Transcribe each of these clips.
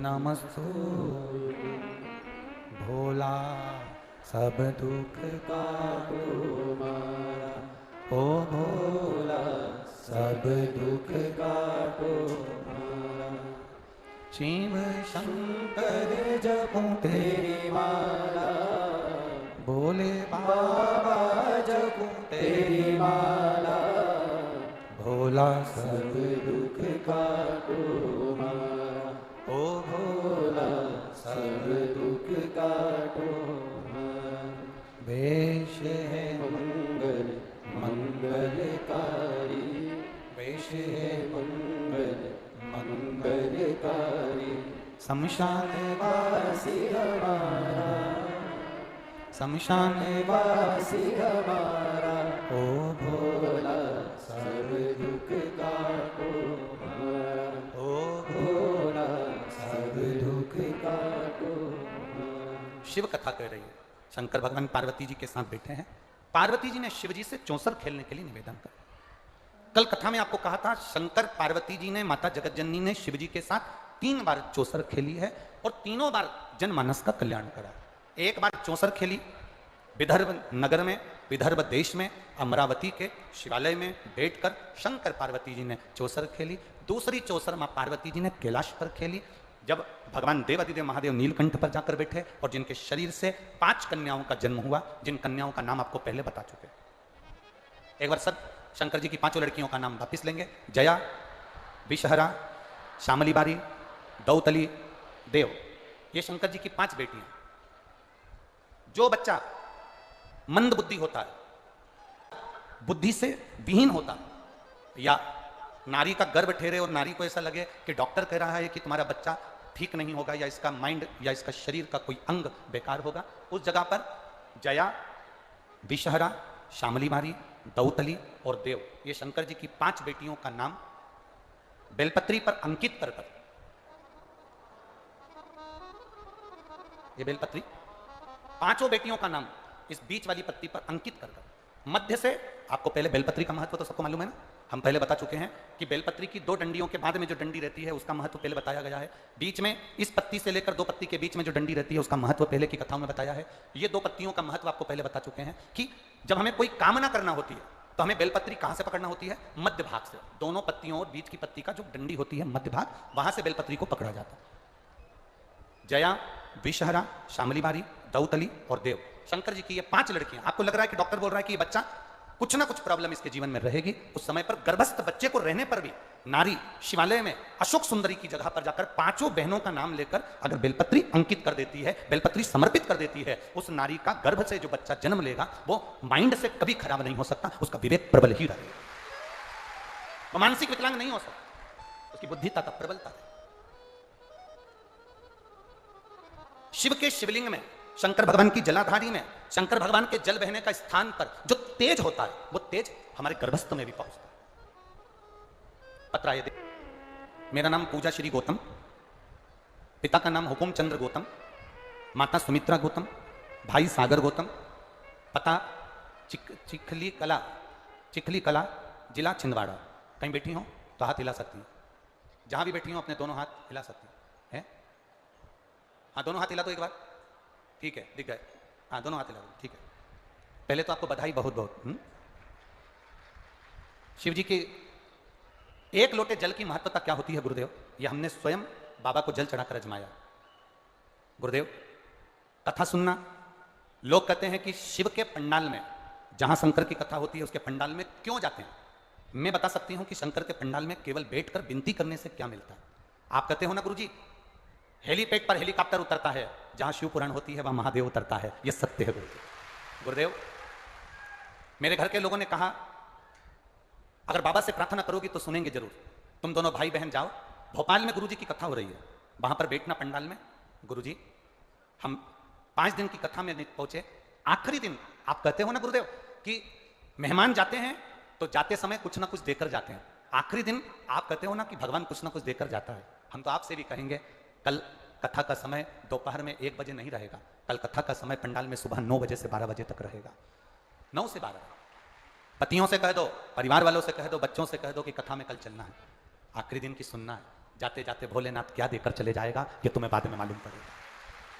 नमस्तु भोला सब दुख काटो मारा, ओ भोला सब दुख काटो मारा। शिव शंकर जपूं तेरी माला, भोले बाबा जपूं तेरी माला, भोला सब दुख काटो मारा, ओ भोला सब दुख काटो मारा। वेश है मंगल मंगलकारी, वेश है मंगल मंगलकारी, शमशान वासी हमारा, शमशान वासी हमारा, ओ भोला सब दुख काटो हमारा, ओ भोला सब दुख काटो हमारा। शिव कथा कह रही है। शंकर भगवान पार्वती जी के साथ बैठे हैं। पार्वती जी ने शिव जी से चौसर खेलने के लिए निवेदन कर। कल कथा में आपको कहा था शंकर पार्वती जी ने, माता जगतजननी ने शिव जी के साथ 3 बार चौसर खेली है और तीनों बार जनमानस का कल्याण करा। एक बार चौसर खेली विदर्भ नगर में, विदर्भ देश में, अमरावती के शिवालय में बैठकर शंकर पार्वती जी ने चौसर खेली। दूसरी चौसर मां पार्वती जी ने कैलाश पर खेली, जब भगवान देवादिदेव महादेव नीलकंठ पर जाकर बैठे और जिनके शरीर से 5 कन्याओं का जन्म हुआ, जिन कन्याओं का नाम आपको पहले बता चुके। एक बार सब शंकर जी की 5 लड़कियों का नाम वापिस लेंगे। जया, विषहरा, श्यामली बारी, दौतली, देव। ये शंकर जी की 5 बेटियां। जो बच्चा मंद बुद्धि होता है, बुद्धि से विहीन होता है, या नारी का गर्भ ठहरे और नारी को ऐसा लगे कि डॉक्टर कह रहा है कि तुम्हारा बच्चा ठीक नहीं होगा, या इसका माइंड या इसका शरीर का कोई अंग बेकार होगा, उस जगह पर जया, विषहरा, श्यामली बारी, दौतली और देव, ये शंकर जी की 5 बेटियों का नाम बेलपत्री पर अंकित कर कर, ये बेलपत्री 5 बेटियों का नाम इस बीच वाली पत्ती पर अंकित कर कर, मध्य से, आपको पहले बेलपत्री का महत्व तो सबको मालूम है ना, हम पहले बता चुके हैं कि बेलपत्री की 2 डंडियों के बाद में जो डंडी रहती है उसका महत्व पहले बताया गया है। बीच में इस पत्ती से लेकर 2 पत्ती के बीच में जो डंडी रहती है उसका महत्व पहले की कथाओं में बताया है। ये 2 पत्तियों का महत्व आपको पहले बता चुके हैं कि जब हमें कोई कामना करना होती है तो हमें बेलपत्री कहां से पकड़ना होती है? मध्य भाग से। दोनों पत्तियों और बीच की पत्ती का जो डंडी होती है मध्य भाग, वहां से बेलपत्री को पकड़ा जाता है। जया, विषहरा, श्यामली बारी, दौतली और देव, शंकर जी की ये 5 लड़कियां। आपको लग रहा है कि डॉक्टर बोल रहा है कि ये बच्चा कुछ ना कुछ प्रॉब्लम इसके जीवन में रहेगी, उस समय पर गर्भस्थ बच्चे को रहने पर भी नारी शिवालय में अशोक सुंदरी की जगह पर जाकर 5 बहनों का नाम लेकर अगर बेलपत्री अंकित कर देती है, बेलपत्री समर्पित कर देती है, उस नारी का गर्भ से जो बच्चा जन्म लेगा वो माइंड से कभी खराब नहीं हो सकता, उसका विवेक प्रबल ही रहेगा, वो मानसिक विकलांग नहीं हो सकता, उसकी बुद्धिता का प्रबलता है। शिव के शिवलिंग में, शंकर भगवान की जलाधारी में, शंकर भगवान के जल बहने का स्थान पर जो तेज होता है वो तेज हमारे गर्भस्थ में भी पहुंचता है। पत्र आए, मेरा नाम पूजा श्री गौतम, पिता का नाम हुकुम चंद्र गौतम, माता सुमित्रा गौतम, भाई सागर गौतम, पता चिखली कला, जिला छिंदवाड़ा। कहीं बैठी हो तो हाथ हिला सकती हैं, जहां भी बैठी हो अपने दोनों हाथ हिला सकती हैं। हाँ, दोनों हाथ हिला दो एक बार, ठीक है, दिख गए। हाँ, दोनों हाथ हिला दो, ठीक है। पहले तो आपको बधाई बहुत बहुत। शिव जी के 1 लोटे जल की महत्वता क्या होती है गुरुदेव? ये हमने स्वयं बाबा को जल चढ़ाकर अजमाया। गुरुदेव, कथा सुनना, लोग कहते हैं कि शिव के पंडाल में, जहां शंकर की कथा होती है उसके पंडाल में क्यों जाते हैं? मैं बता सकती हूं कि शंकर के पंडाल में केवल बैठकर विनती करने से क्या मिलता है। आप कहते हो ना गुरुजी, हेलीपैड पर हेलीकॉप्टर उतरता है, जहां शिव पुराण होती है वहां महादेव उतरता है, यह सत्य है गुरुदेव। मेरे घर के लोगों ने कहा अगर बाबा से प्रार्थना करोगी तो सुनेंगे जरूर, तुम दोनों भाई बहन जाओ, भोपाल में गुरुजी की कथा हो रही है, वहां पर बैठना पंडाल में। गुरुजी, हम 5 दिन की कथा में नहीं पहुंचे, आखिरी दिन आप कहते हो ना गुरुदेव कि मेहमान जाते हैं तो जाते समय कुछ ना कुछ देकर जाते हैं, आखिरी दिन आप कहते हो ना कि भगवान कुछ ना कुछ देकर जाता है। हम तो आपसे भी कहेंगे, कल कथा का समय दोपहर में 1 बजे नहीं रहेगा, कल कथा का समय पंडाल में सुबह 9 बजे से 12 बजे तक रहेगा। 9 से 12। पतियों से कह दो, परिवार वालों से कह दो, बच्चों से कह दो कि कथा में कल चलना है, आखिरी दिन की सुनना है। जाते जाते भोलेनाथ क्या देकर चले जाएगा ये तुम्हें बाद में मालूम पड़ेगा।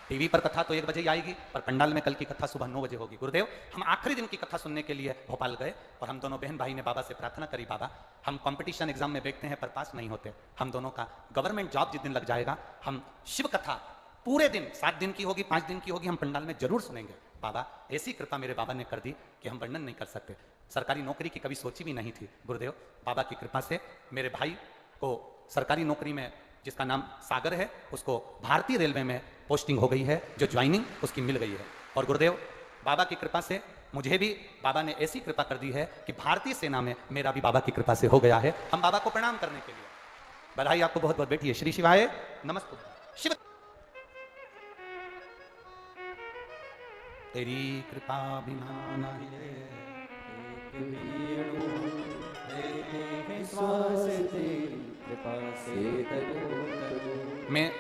टीवी पर कथा तो 1 बजे ही आएगी, पर पंडाल में कल की कथा सुबह 9 बजे होगी। गुरुदेव, हम आखिरी दिन की कथा सुनने के लिए भोपाल गए और हम दोनों बहन भाई ने बाबा से प्रार्थना करी, बाबा हम कंपटीशन एग्जाम में बैठते हैं पर पास नहीं होते, हम दोनों का गवर्नमेंट जॉब जिस दिन लग जाएगा हम शिव कथा पूरे दिन 7 दिन की होगी 5 दिन की होगी हम पंडाल में जरूर सुनेंगे। बाबा ऐसी कृपा मेरे बाबा ने कर दी कि हम वर्णन नहीं कर सकते। सरकारी नौकरी की कभी सोची भी नहीं थी। गुरुदेव, बाबा की कृपा से मेरे भाई को सरकारी नौकरी में, जिसका नाम सागर है, उसको भारतीय रेलवे में पोस्टिंग हो गई है, जो ज्वाइनिंग उसकी मिल गई है। और गुरुदेव, बाबा की कृपा से मुझे भी बाबा ने ऐसी कृपा कर दी है कि भारतीय सेना में मेरा भी बाबा की कृपा से हो गया है। हम बाबा को प्रणाम करने के लिए बधाई आपको बहुत बहुत। बैठिए। श्री शिवाय नमस्ते। शिव तेरी कृपा बिना नहीं मैं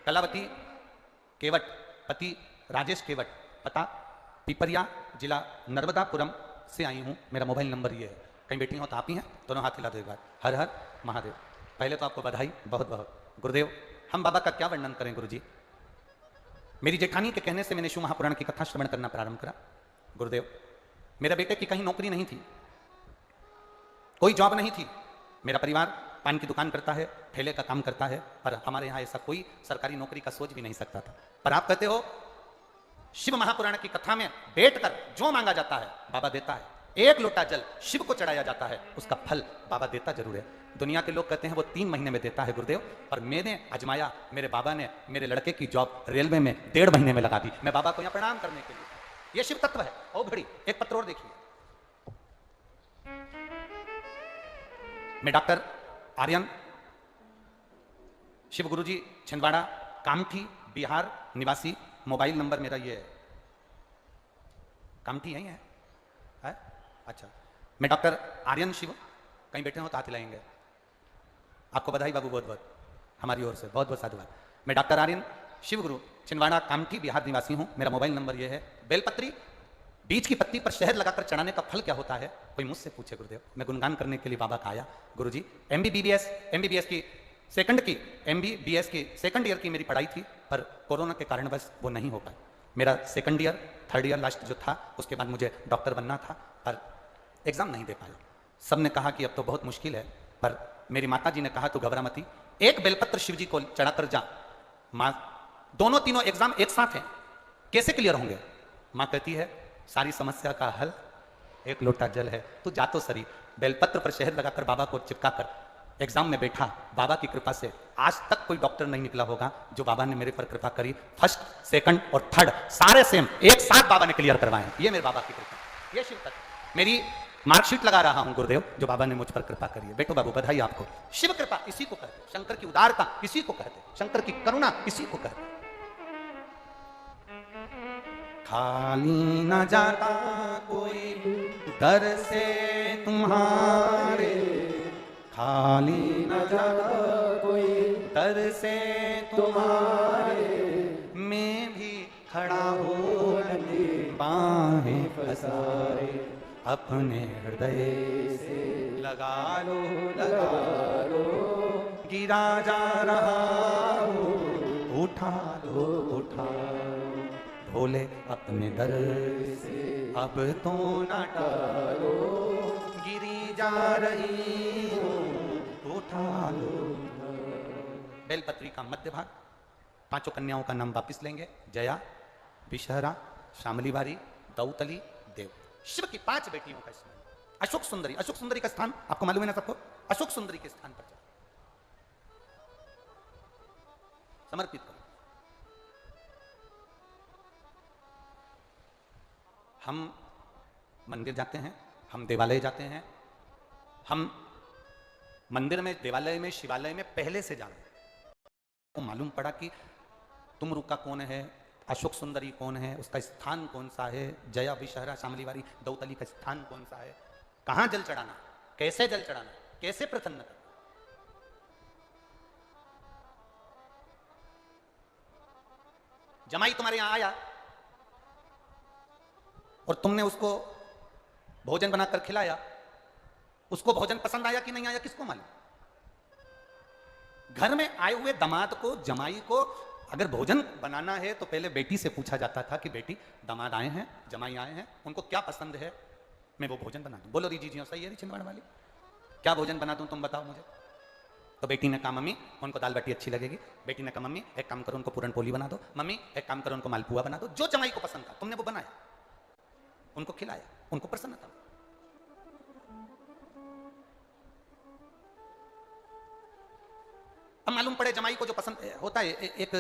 कलावती केवट, पति राजेश केवट, पता पिपरिया, जिला नर्मदापुरम से आई हूँ। मेरा मोबाइल नंबर ये है। कहीं बैठी हो तो आप ही हैं? दोनों हाथ हिला दो एक बार। हर हर महादेव। पहले तो आपको बधाई बहुत बहुत। गुरुदेव, हम बाबा का क्या वर्णन करें गुरुजी। मेरी जेठानी के कहने से मैंने शिव महापुराण की कथा श्रवण करना प्रारंभ करा। गुरुदेव, मेरे बेटे की कहीं नौकरी नहीं थी, कोई जॉब नहीं थी। मेरा परिवार पान की दुकान करता है, ठेले का काम करता है, पर हमारे यहाँ ऐसा कोई सरकारी नौकरी का सोच भी नहीं सकता था। पर आप कहते हो शिव महापुराण की कथा में बैठकर जो मांगा जाता है बाबा देता है। 1 लोटा जल शिव को चढ़ाया जाता है, उसका फल बाबा देता जरूर है। दुनिया के लोग कहते हैं वो 3 महीने में देता है गुरुदेव, पर मैंने आजमाया, मेरे बाबा ने मेरे लड़के की जॉब रेलवे में 1.5 महीने में लगा दी। मैं बाबा को यहाँ प्रणाम करने के लिए, ये शिव तत्व है। ओ घड़ी, एक पत्र और देखिए। मैं डॉक्टर आर्यन, शिव गुरुजी, छिंदवाड़ा, कामठी, बिहार निवासी। मोबाइल नंबर मेरा ये है। कामठी यही है? अच्छा। मैं डॉक्टर आर्यन शिव, कहीं बैठे हो तो हाथ हिलाएंगे। आपको बधाई बाबू बहुत बहुत, हमारी ओर से बहुत बहुत साधुवाद। मैं डॉक्टर आर्यन शिव गुरु, छिंदवाड़ा, कामठी, बिहार निवासी हूँ। मेरा मोबाइल नंबर ये है। बेलपत्री, बीज की पत्ती पर शहद लगाकर चढ़ाने का फल क्या होता है? कोई मुझसे पूछे गुरुदेव। मैं गुणगान करने के लिए बाबा का आया। गुरुजी, एमबीबीएस की सेकंड ईयर की मेरी पढ़ाई थी, पर कोरोना के कारण बस वो नहीं हो पाई। मेरा second year, third year last जो था, उसके बाद मुझे डॉक्टर बनना था, पर एग्जाम नहीं दे पाया। सब ने कहा कि अब तो बहुत मुश्किल है, पर मेरी माता जी ने कहा तू घबरा मती, एक बेलपत्र शिव जी को चढ़ाकर जा। माँ, दोनों तीनों एग्जाम एक साथ हैं, कैसे क्लियर होंगे? माँ कहती है सारी समस्या का हल 1 लोटा जल है, तू जा तो सरी। बेलपत्र पर शहद लगाकर बाबा को चिपका कर एग्जाम में बैठा। बाबा की कृपा से आज तक कोई डॉक्टर नहीं निकला होगा जो बाबा ने मेरे पर कृपा करी। फर्स्ट, सेकंड और थर्ड सारे सेम एक साथ बाबा ने क्लियर करवाए। ये मेरे बाबा की कृपा, ये शिव तत्व। मेरी मार्कशीट लगा रहा हूं गुरुदेव, जो बाबा ने मुझ पर कृपा करी है। बेटो बाबू बधाई आपको। शिव कृपा इसी को कहते, शंकर की उदारता इसी को कहते, शंकर की करुणा इसी को कहते। खाली न जाता कोई दर से तुम्हारे, खाली न जाता कोई दर से तुम्हारे, मैं भी खड़ा हो बाहें पसारे, अपने हृदय से लगा लो, गिरा जा रहा हो उठा लो, भोले अपने दर से अब तो न टालो, गिरी जा रही हो उठा लो। बेलपत्री का मध्य भाग, 5 कन्याओं का नाम वापिस लेंगे। जया, विषहरा, शामली बारी, दौतली, देव। शिव की 5 बेटियों का स्मरण। अशोक सुंदरी, अशोक सुंदरी का स्थान आपको मालूम है ना सबको? अशोक सुंदरी के स्थान पर समर्पित करो। हम मंदिर जाते हैं, हम देवालय जाते हैं, हम मंदिर में, देवालय में, शिवालय में पहले से जाना। तो मालूम पड़ा कि तुमरू का कौन है, अशोक सुंदरी कौन है, उसका स्थान कौन सा है, जया, विषहरा, शामलीवारी, दौतली का स्थान कौन सा है, कहां जल चढ़ाना, कैसे जल चढ़ाना, कैसे प्रसन्न करना। जमाई तुम्हारे यहां आया और तुमने उसको भोजन बनाकर खिलाया, उसको भोजन पसंद आया कि नहीं आया किसको मालूम? घर में आए हुए दामाद को, जमाई को अगर भोजन बनाना है तो पहले बेटी से पूछा जाता था कि बेटी, दामाद आए हैं, जमाई आए हैं, उनको क्या पसंद है, मैं वो भोजन बना दूं। बोलो री जी, सही है री छिंदवाड़ा वाली, क्या भोजन बना दूं तुम बताओ मुझे। तो बेटी ने कहा मम्मी उनको दाल बाटी अच्छी लगेगी। बेटी ने कहा मम्मी एक काम करो उनको पूरन पोली बना दो। मम्मी एक काम करो उनको मालपुआ बना दो। जो जमाई को पसंद था तुमने वो बनाया, उनको खिलाया, उनको प्रसन्नता। अब मालूम पड़े जमाई को जो पसंद होता है, एक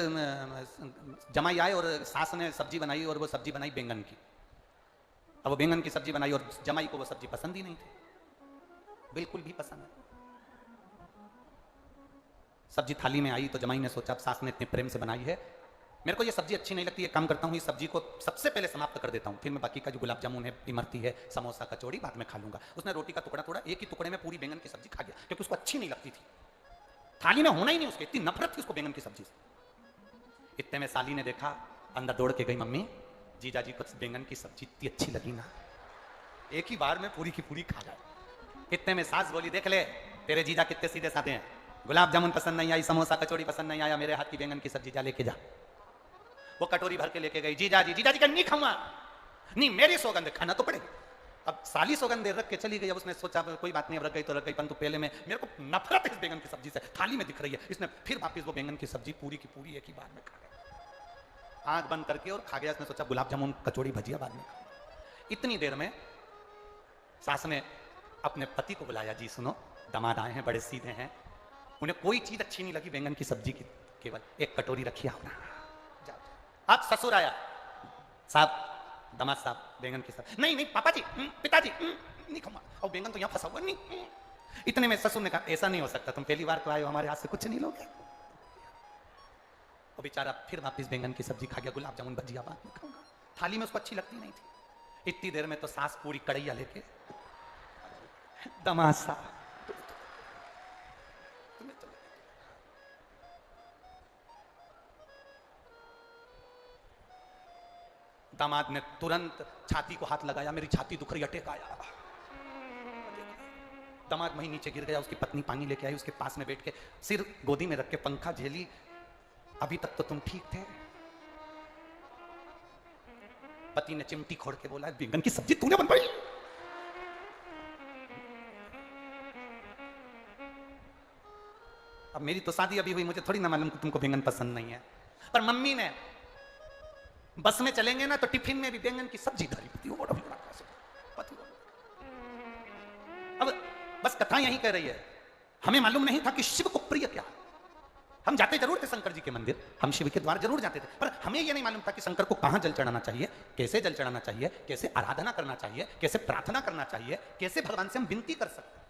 जमाई आए और सास ने सब्जी बनाई और वो सब्जी बनाई बैंगन की। अब वो बैंगन की सब्जी बनाई और जमाई को वो सब्जी पसंद ही नहीं थी, बिल्कुल भी पसंद नहीं। सब्जी थाली में आई तो जमाई ने सोचा अब सास ने इतने प्रेम से बनाई है, मेरे को ये सब्जी अच्छी नहीं लगती, एक काम करता हूँ इस सब्जी को सबसे पहले समाप्त कर देता हूँ, फिर मैं बाकी का जो गुलाब जामुन है, इमरती है, समोसा, कचौड़ी बाद में खा लूंगा। उसने रोटी का टुकड़ा तोड़ा, एक ही टुकड़े में पूरी बैंगन की सब्जी खा गया, क्योंकि उसको अच्छी नहीं लगती थी, थाली में होना ही नहीं उसके, इतनी नफरत थी उसको बैंगन की सब्जी से। इतने में साली ने देखा, अंदर दौड़ के गई, मम्मी जीजा जी को बैंगन की सब्जी इतनी अच्छी लगी ना, एक ही बार में पूरी की पूरी खा गए। इतने में सास बोली, देख ले तेरे जीजा कितने सीधे साधे हैं, गुलाब जामुन पसंद नहीं आई, समोसा कचौड़ी पसंद नहीं आया, मेरे हाथ की बैंगन की सब्जी जा लेके जा। वो कटोरी भर के लेके गई, जीजा जी का नहीं खाऊंगा, नहीं मेरी सौगंध, खाना तो पड़ेगा। अब साली सौगंध रख के चली गई। अब उसने सोचा कोई बात नहीं, अब रख गई तो रख गई, परंतु पहले में मेरे को नफरत है इस बैंगन की सब्जी से, थाली में दिख रही है। इसने फिर वापस वो बैंगन की सब्जी पूरी की पूरी एक ही बार में खा गया, आंख बंद करके और खा गया। उसने सोचा गुलाब जामुन कचौड़ी भजिया बाद में खा। इतनी देर में सास ने अपने पति को बुलाया, जी सुनो दामाद आए हैं, बड़े सीधे हैं, उन्हें कोई चीज अच्छी नहीं लगी बैंगन की सब्जी की, केवल एक कटोरी रखी आओ ना। अब ससुर आया, साहब दामाद साहब बैंगन की सब्जी, नहीं नहीं पापा जी, पिताजी नहीं खाऊंगा, और बैंगन तो यहाँ फंसा हुआ नहीं। इतने में ससुर ने कहा ऐसा नहीं हो सकता, तुम पहली बार तो आए हो, हमारे हाथ से कुछ नहीं लोगे। और बेचारा फिर वापिस बैंगन की सब्जी खा गया, गुलाब जामुन भजिया बाद में खाऊंगा, थाली में उसको अच्छी लगती नहीं थी। इतनी देर में तो सास पूरी कढ़ैया लेके, दामाद साहब दामाद ने तुरंत छाती को हाथ लगाया, मेरी छाती दुख रही, अटैक आया। दामाद वहीं नीचे गिर गया, उसकी पत्नी पानी लेके आई, उसके पास में बैठ के सिर गोदी में रख के पंखा झेली, अभी तक तो तुम ठीक थे। पति ने चिमटी खोड़ के बोला, बैंगन की सब्जी तूने बनवाई? अब मेरी तो शादी अभी हुई, मुझे थोड़ी ना मालूम कि तुमको बैंगन पसंद नहीं है, पर मम्मी ने बस में चलेंगे ना तो टिफिन में भी बैंगन की सब्जी धरी पति। अब बस कथा यही कह रही है, हमें मालूम नहीं था कि शिव को प्रिय क्या। हम जाते जरूर थे शंकर जी के मंदिर, हम शिव के द्वार जरूर जाते थे, पर हमें यह नहीं मालूम था कि शंकर को कहां जल चढ़ाना चाहिए, कैसे जल चढ़ाना चाहिए, कैसे आराधना करना चाहिए, कैसे प्रार्थना करना चाहिए, कैसे भगवान से हम विनती कर सकते।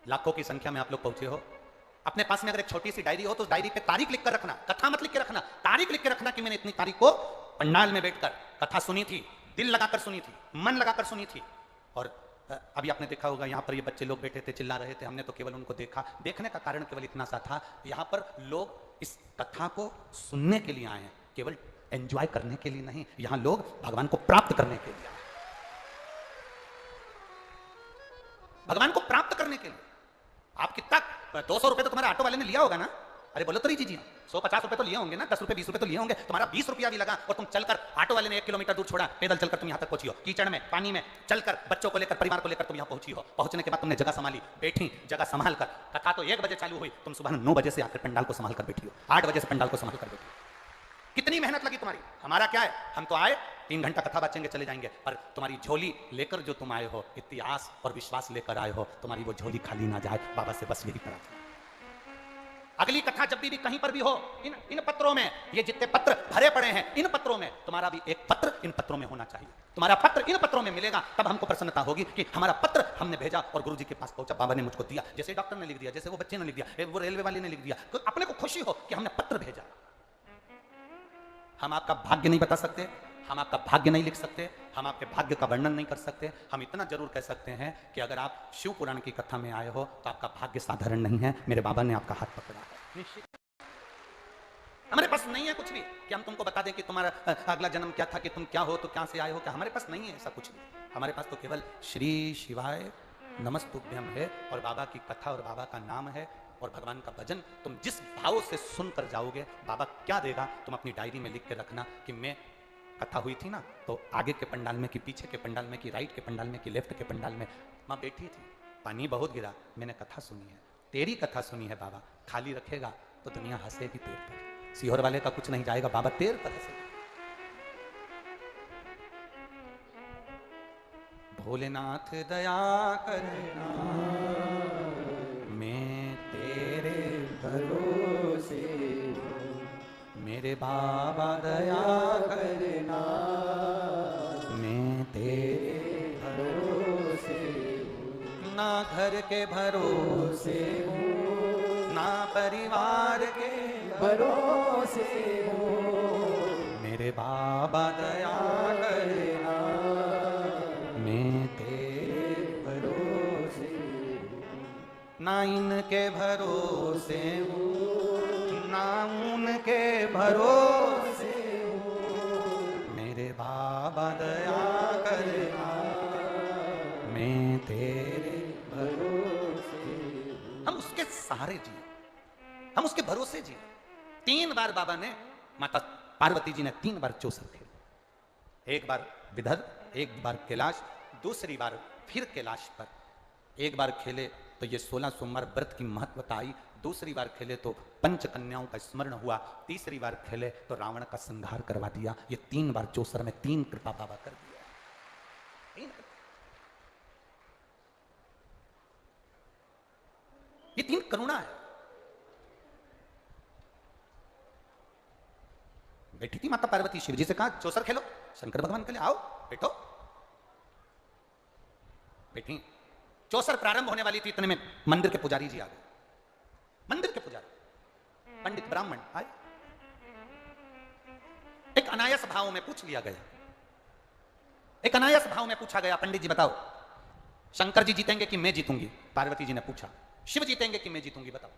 लाखों की संख्या में आप लोग पहुंचे हो, अपने पास में अगर एक छोटी सी डायरी हो तो उस डायरी पे तारीख लिख कर रखना, कथा मत लिख के रखना, तारीख लिख के रखना कि मैंने इतनी तारीख को पंडाल में बैठकर कथा सुनी थी, दिल लगाकर सुनी थी, मन लगाकर सुनी थी। और अभी आपने देखा होगा यहाँ पर ये बच्चे लोग बैठे थे, चिल्ला रहे थे, हमने तो केवल उनको देखा, देखने का कारण केवल इतना सा था, यहाँ पर लोग इस कथा को सुनने के लिए आए हैं, केवल एंजॉय करने के लिए नहीं, यहाँ लोग भगवान को प्राप्त करने के लिए आए, भगवान को प्राप्त करने के लिए। आप कितना 200 रुपए तो तुम्हारे ऑटो वाले ने लिया होगा ना, अरे बोलो तो जी 150 रुपए तो लिए होंगे ना, 10 रुपए 20 रुपए तो लिए होंगे, तुम्हारा 20 रुपया भी लगा और तुम चलकर, ऑटो वाले ने 1 किलोमीटर दूर छोड़ा, पैदल चलकर तुम यहाँ तक पहुंची हो, कीचड़ में, पानी में चलकर, बच्चों को लेकर, परिवार को लेकर तुम यहाँ पहुंची हो। पहुंचने के बाद तुमने जगह संभाली, बैठी, जगह संभाल कर, कथा तो 1 बजे चालू हुई, तुम सुबह 9 बजे से आकर पंडाल को संभाल कर बैठी हो, 8 बजे से पंडाल को संभाल कर बैठी हो। कितनी मेहनत लगी तुम्हारी। हमारा क्या है, हम तो आए 3 घंटा कथा बाचेंगे चले जाएंगे, पर तुम्हारी झोली लेकर जो तुम आए हो, इतनी आस और विश्वास लेकर आए हो, तुम्हारी वो झोली खाली ना जाए, बाबा से बस यही प्रार्थना। अगली कथा जब भी कहीं पर भी हो, इन पत्रों में, ये जितने पत्र भरे पड़े हैं, इन पत्रों में तुम्हारा भी एक पत्र इन पत्रों में होना चाहिए। तुम्हारा पत्र इन पत्रों में मिलेगा, तब हमको प्रसन्नता होगी कि हमारा पत्र हमने भेजा और गुरुजी के पास पहुंचा, बाबा ने मुझको दिया, जैसे डॉक्टर ने लिख दिया, जैसे वो बच्चे ने लिख दिया, वो रेलवे वाले ने लिख दिया, तो अपने को खुशी हो कि हमने पत्र भेजा। हम आपका भाग्य नहीं बता सकते, हम आपका भाग्य नहीं लिख सकते, हम आपके भाग्य का वर्णन नहीं कर सकते, हम इतना जरूर कह सकते हैं कि अगर आप शिव पुराण की कथा में आए हो तो आपका भाग्य साधारण नहीं है, मेरे बाबा ने आपका हाथ पकड़ा है। हमारे पास पास नहीं है कुछ भी कि हम तुमको बता दें कि तुम्हारा अगला जन्म क्या था, कि तुम क्या हो, तो क्या से आए हो, क्या हमारे पास नहीं है ऐसा कुछ भी। हमारे पास तो केवल श्री शिवाय नमस्तुभ्यम है और बाबा की कथा और बाबा का नाम है और भगवान का भजन। तुम जिस भाव से सुनकर जाओगे बाबा क्या देगा तुम अपनी डायरी में लिख के रखना कि मैं कथा हुई थी ना, तो आगे के पंडाल में कि पीछे के पंडाल में कि राइट के पंडाल में कि लेफ्ट के पंडाल में माँ बैठी थी, पानी बहुत गिरा, मैंने कथा सुनी है, तेरी कथा सुनी है बाबा। खाली रखेगा तो दुनिया हंसेगी तेरे पर, सीहोर वाले का कुछ नहीं जाएगा, बाबा तेरे पर हंसेगा। भोलेनाथ दया करना मैं तेरे भरोसे, मेरे बाबा दया करना मैं तेरे भरोसे, ना घर के भरोसे हूँ ना परिवार के भरोसे हूँ, मेरे बाबा दया करना मैं तेरे भरोसे, ना इनके भरोसे हूँ ना उनके भरोसे हूँ, मेरे बाबा दया करना मैं तेरे भरोसे। हम उसके सहारे जिए, हम उसके भरोसे जिए। 3 बार बाबा ने, माता पार्वती जी ने 3 बार चौसर खेले, एक बार विदर्भ, एक बार कैलाश, दूसरी बार फिर कैलाश पर। एक बार खेले तो ये 16 सोमवार व्रत की महत्वता आई, दूसरी बार खेले तो पंच कन्याओं का स्मरण हुआ, तीसरी बार खेले तो रावण का संहार करवा दिया। ये 3 बार चौसर में 3 कृपा बाबा कर दिया। ये 3 करुणा है। बैठी थी माता पार्वती, शिव जी से कहा चौसर खेलो, शंकर भगवान के लिए आओ बैठो, बैठी। चौसर प्रारंभ होने वाली थी, इतने में मंदिर के पुजारी जी आ गए। मंदिर के पुजारी पंडित ब्राह्मण आए, एक अनायास भाव में पूछ लिया गया, एक अनायास भाव में पूछा गया, पंडित जी बताओ शंकर जी जीतेंगे कि मैं जीतूंगी? पार्वती जी ने पूछा, शिव जीतेंगे कि मैं जीतूंगी बताओ?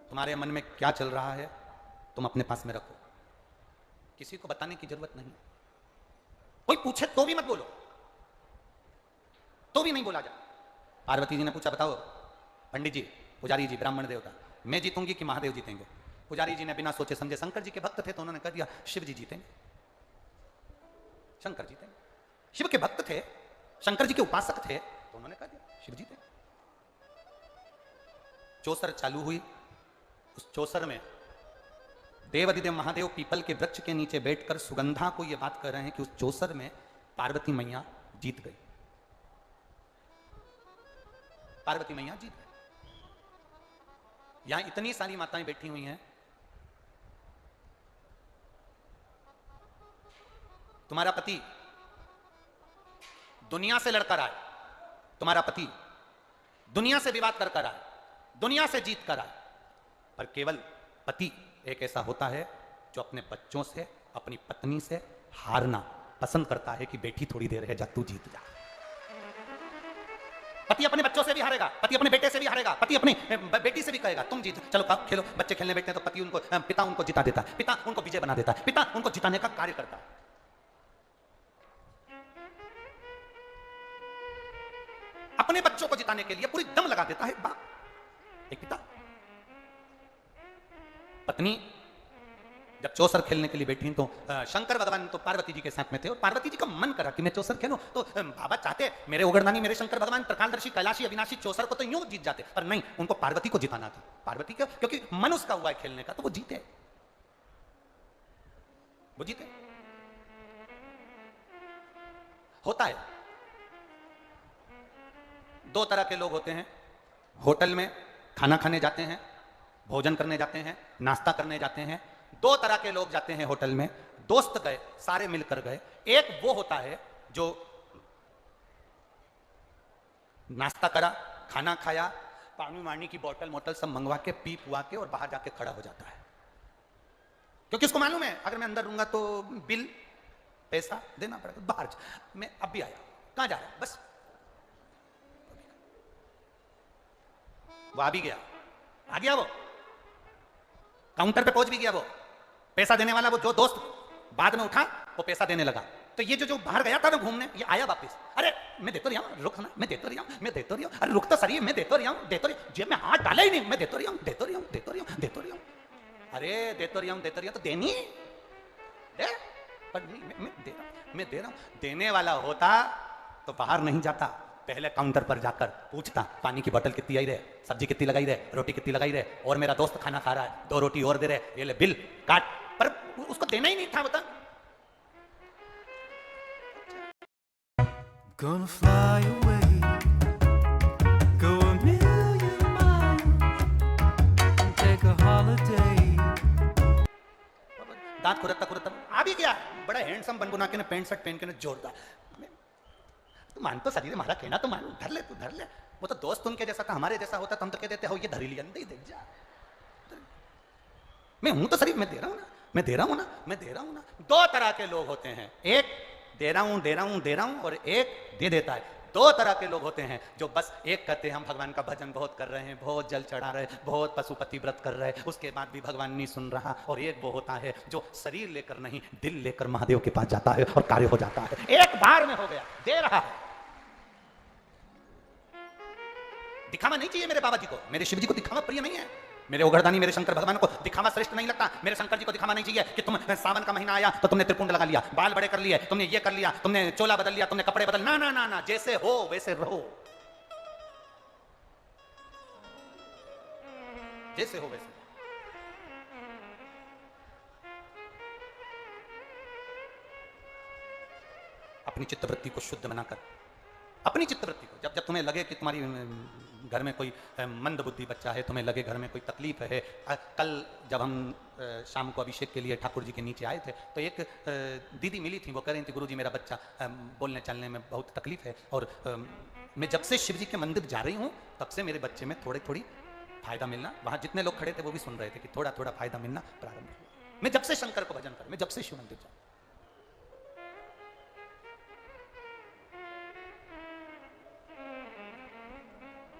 तुम्हारे मन में क्या चल रहा है तुम अपने पास में रखो, किसी को बताने की जरूरत नहीं। कोई पूछे तो भी मत बोलो, तो भी नहीं बोला जाए। पार्वती जी ने पूछा बताओ पंडित जी, पुजारी जी, ब्राह्मण देवता, मैं जीतूंगी कि महादेव जीतेंगे? पुजारी जी ने बिना सोचे समझे, शंकर जी के भक्त थे तो उन्होंने कह दिया शिव जी जीतेंगे, शंकर जीतेंगे। शिव के भक्त थे, शंकर जी के उपासक थे तो उन्होंने कह दिया शिव जीतेंगे। चौसर चालू हुई। उस चौसर में देवाधिदेव महादेव पीपल के वृक्ष के नीचे बैठकर सुगंधा को यह बात कर रहे हैं कि उस चौसर में पार्वती मैया जीत गई, पार्वती मैया जीत गई। यहां इतनी सारी माताएं बैठी हुई हैं, तुम्हारा पति दुनिया से लड़कर आए, तुम्हारा पति दुनिया से विवाद कर आए, दुनिया से जीत कर आए, पर केवल पति एक ऐसा होता है जो अपने बच्चों से, अपनी पत्नी से हारना पसंद करता है कि बेटी थोड़ी देर है, जा तू जीत जा। पति अपने बच्चों से भी हारेगा, पति अपने बेटे से भी हारेगा, पति अपनी बेटी से भी कहेगा तुम जीत, चलो आप खेलो। बच्चे खेलने बैठते हैं तो पति उनको, पिता उनको जिता देता है, पिता उनको विजय बना देता है, पिता उनको जिताने का कार्य करता है। अपने बच्चों को जिताने के लिए पूरी दम लगा देता है बाप, एक पिता। पत्नी जब चौसर खेलने के लिए बैठी तो शंकर भगवान तो पार्वती जी के साथ में थे और पार्वती जी का मन करा कि मैं चौसर खेलूं, तो बाबा चाहते मेरे उगड़दानी, मेरे शंकर भगवान त्रिकालदर्शी कैलाशी अविनाशी चौसर को तो यूं जीत जाते, पर नहीं, उनको पार्वती को जिताना था। पार्वती को क्योंकि मन उसका हुआ है खेलने का, तो वो जीते, वो जीते। होता है 2 तरह के लोग होते हैं, होटल में खाना खाने जाते हैं, भोजन करने जाते हैं, नाश्ता करने जाते हैं। 2 तरह के लोग जाते हैं होटल में, दोस्त गए, सारे मिलकर गए। एक वो होता है जो नाश्ता करा, खाना खाया, पानी वानी की बोतल मोटल सब मंगवा के पी पुआ के और बाहर जाके खड़ा हो जाता है, क्योंकि उसको मालूम है अगर मैं अंदर रहूंगा तो बिल पैसा देना पड़ेगा, बाहर मैं अब भी आया, कहां जा रहा है बस। वो आ भी गया, आ गया, वो काउंटर पे पहुंच भी गया। वो पैसा देने वाला, वो जो दोस्त बाद में उठा, वो पैसा देने लगा। तो ये जो बाहर गया था ना घूमने, ये आया वापस। अरे मैं देता रहा हूं, रुक ना, मैं देता रहा हूं, मैं देता रहा हूं, अरे रुक तो सही, मैं देता रहा हूं, देता रहा हूं, जेब में हाथ डाला ही नहीं, मैं देता रहा हूं, देता रहा हूं, देता रहा हूं, देता रहा हूं। अरे देता रहा हूं, देता रहा हूं, तो देनी दे, पर नहीं, मैं दे रहा हूं। देने वाला होता तो बाहर नहीं जाता, पहले काउंटर पर जाकर पूछता, पानी की बोतल कितनी आई रहे, सब्जी कितनी लगाई रहे, रोटी कितनी लगाई रहे, और मेरा दोस्त खाना खा रहा है, 2 रोटी और दे रहे, ये ले बिल काट। पर उसको देना ही नहीं था, बता। Gonna fly away, go a million miles, take a holiday. दांत खुरकता खुरकता आ भी गया, बड़ा हैंडसम बन बुना के ने पेंट शर्ट पहन के ने जोरदार। तू मान तो शरीर हमारा कहना तो मान, धर ले, तू धर ले। वो तो दोस्त उनके जैसा था, हमारे जैसा होता तो हम तो कह देते हो ये धरी लिया, नहीं देख जा। मैं हूं तो शरीर, मैं दे रहा हूं ना, मैं दे रहा हूं ना, मैं दे रहा हूं ना। 2 तरह के लोग होते हैं, एक दे रहा हूं, दे रहा हूं, दे रहा हूं, और एक दे देता है। 2 तरह के लोग होते हैं, जो बस एक कहते हैं हम भगवान का भजन बहुत कर रहे हैं, बहुत जल चढ़ा रहे हैं, बहुत पशुपति व्रत कर रहे हैं, उसके बाद भी भगवान नहीं सुन रहा। और एक वो होता है जो शरीर लेकर नहीं, दिल लेकर महादेव के पास जाता है और कार्य हो जाता है। एक बार में हो गया, दे रहा है। दिखावा नहीं चाहिए मेरे बाबा जी को, मेरे शिव जी को दिखावा प्रिय नहीं है, मेरे ओघरदानी मेरे शंकर भगवान को दिखावा श्रेष्ठ नहीं लगता। मेरे शंकर जी को दिखावा नहीं चाहिए कि तुम सावन का महीना आया तो तुमने त्रिपुंड लगा लिया, बाल बड़े कर लिए, तुमने ये कर लिया, तुमने चोला बदल लिया, तुमने कपड़े बदल, ना ना ना ना, जैसे हो वैसे रहो, जैसे हो वैसे। अपनी चित्तवृत्ति को शुद्ध बनाकर, अपनी चित्तवृत्ति को, जब तुम्हें लगे कि तुम्हारी घर में कोई मंद बुद्धि बच्चा है, तुम्हें लगे घर में कोई तकलीफ है। कल जब हम शाम को अभिषेक के लिए ठाकुर जी के नीचे आए थे, तो एक दीदी मिली थी, वो कह रही थी गुरुजी मेरा बच्चा बोलने चलने में बहुत तकलीफ है, और मैं जब से शिव जी के मंदिर जा रही हूँ तब से मेरे बच्चे में थोड़ी थोड़ी फायदा मिलना, वहाँ जितने लोग खड़े थे वो भी सुन रहे थे कि थोड़ा थोड़ा फायदा मिलना प्रारंभ हुआ। मैं जब से शंकर को भजन कर, मैं जब से शिव मंदिर जाऊँ,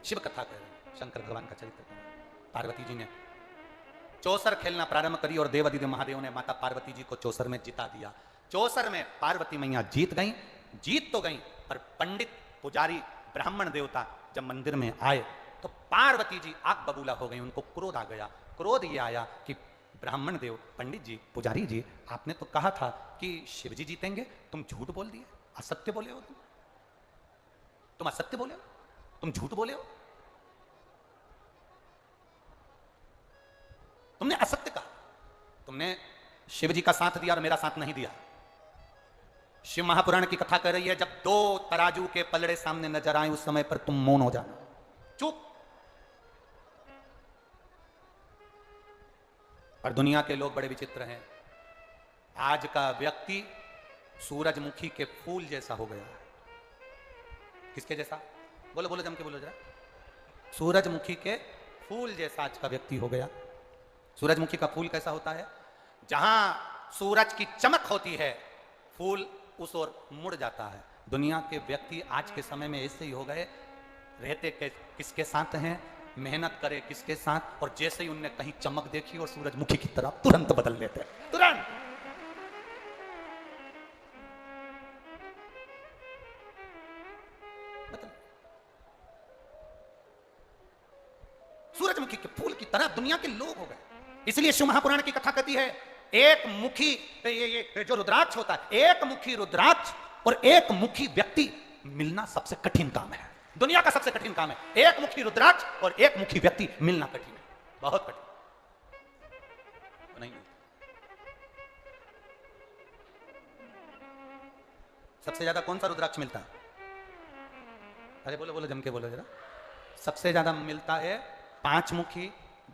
शिव कथा कह रहे हैं, शंकर भगवान का चरित्र कह रहे हैं। पार्वती जी ने चौसर खेलना प्रारंभ करी और देवादिदेव महादेव ने माता पार्वती जी को चौसर में जिता दिया। चौसर में पार्वती मैया जीत गई, जीत तो गई, पर पंडित पुजारी ब्राह्मण देवता जब मंदिर में आए तो पार्वती जी आग बबूला हो गई, उनको क्रोध आ गया। क्रोध ये आया कि ब्राह्मण देव, पंडित जी, पुजारी जी, आपने तो कहा था कि शिव जी जीतेंगे, तुम झूठ बोल दिए, असत्य बोले हो, तुम असत्य बोले हो, तुम झूठ बोले हो, तुमने असत्य कहा, तुमने शिव जी का साथ दिया और मेरा साथ नहीं दिया। शिव महापुराण की कथा कह रही है, जब 2 तराजू के पलड़े सामने नजर आए उस समय पर तुम मौन हो जाना, चुप। और दुनिया के लोग बड़े विचित्र हैं। आज का व्यक्ति सूरजमुखी के फूल जैसा हो गया है। किसके जैसा? बोलो बोलो, जम के बोलो जरा। सूरजमुखी के फूल जैसा आज का व्यक्ति हो गया। सूरजमुखी का फूल कैसा होता है? जहां सूरज की चमक होती है फूल उस ओर मुड़ जाता है। दुनिया के व्यक्ति आज के समय में ऐसे ही हो गए, रहते किसके साथ हैं, मेहनत करे किसके साथ, और जैसे ही उनने कहीं चमक देखी और सूरजमुखी की तरह तुरंत बदल देते हैं, तुरंत। सूरजमुखी के फूल की तरह दुनिया के लोग हो गए। इसलिए शिव महापुराण की कथा कहती है, एक मुखी ये जो रुद्राक्ष होता है, एक मुखी रुद्राक्ष और एक मुखी व्यक्ति मिलना सबसे कठिन काम है। दुनिया का सबसे कठिन काम है। एक मुखी रुद्राक्ष और एक मुखी व्यक्ति मिलना कठिन है, बहुत कठिन। नहीं, सबसे ज्यादा कौन सा रुद्राक्ष मिलता है? अरे बोलो बोलो, जम के बोलो जरा। सबसे ज्यादा मिलता है 5 मुखी,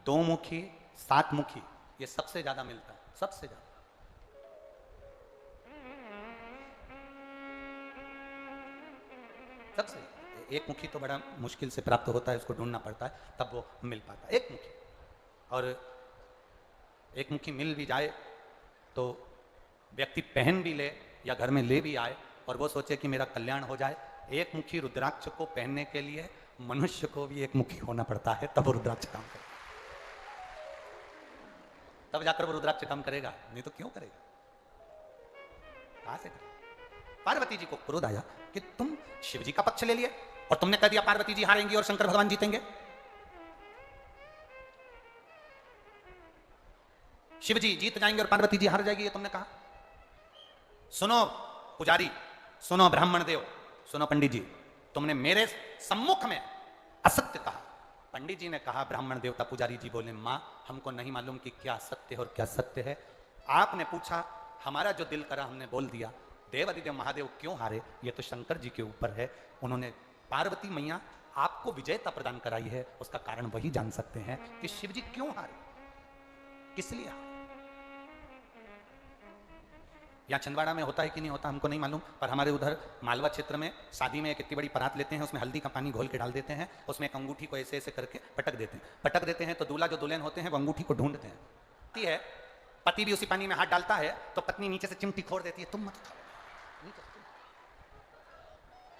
2 मुखी, 7 मुखी, ये सबसे ज्यादा मिलता है, सबसे ज्यादा। सबसे एक मुखी तो बड़ा मुश्किल से प्राप्त होता है, उसको ढूंढना पड़ता है, तब वो मिल पाता है, एक मुखी। और एक मुखी मिल भी जाए तो व्यक्ति पहन भी ले या घर में ले भी आए और वो सोचे कि मेरा कल्याण हो जाए, एक मुखी रुद्राक्ष को पहनने के लिए मनुष्य को भी एक मुखी होना पड़ता है, तब रुद्राक्ष काम करेगा, तब जाकर वो रुद्राक्ष काम करेगा, नहीं तो क्यों करेगा, कहां से करेगा। पार्वती जी को क्रोध आया कि तुम शिव जी का पक्ष ले लिए और तुमने कह दिया पार्वती जी हारेंगी और शंकर भगवान जीतेंगे। शिव जी जीत जाएंगे और पार्वती जी हार जाएगी, ये तुमने कहा। सुनो पुजारी, सुनो ब्राह्मण देव, सुनो पंडित जी, तुमने मेरे सम्मुख में असत्य कहा। पंडित जी ने कहा, ब्राह्मण देवता पुजारी जी बोले, मां हमको नहीं मालूम कि क्या सत्य है और क्या सत्य है। आपने पूछा, हमारा जो दिल करा हमने बोल दिया। देवादिदेव महादेव क्यों हारे, ये तो शंकर जी के ऊपर है। उन्होंने पार्वती मैया आपको विजयता प्रदान कराई है, उसका कारण वही जान सकते हैं कि शिव जी क्यों हारे, किस लिए हारे। या छिंदवाड़ा में होता है कि नहीं होता हमको नहीं मालूम, पर हमारे उधर मालवा क्षेत्र में शादी में एक इतनी बड़ी परात लेते हैं, उसमें हल्दी का पानी घोल के डाल देते हैं, उसमें एक अंगूठी को ऐसे ऐसे करके पटक देते हैं तो दूल्हा जो दुल्हन होते हैं वो अंगूठी को ढूंढते हैं, ठीक है। पति भी उसी पानी में हाथ डालता है तो पत्नी नीचे से चिमटी खोड़ देती है, तुम मत खाओ।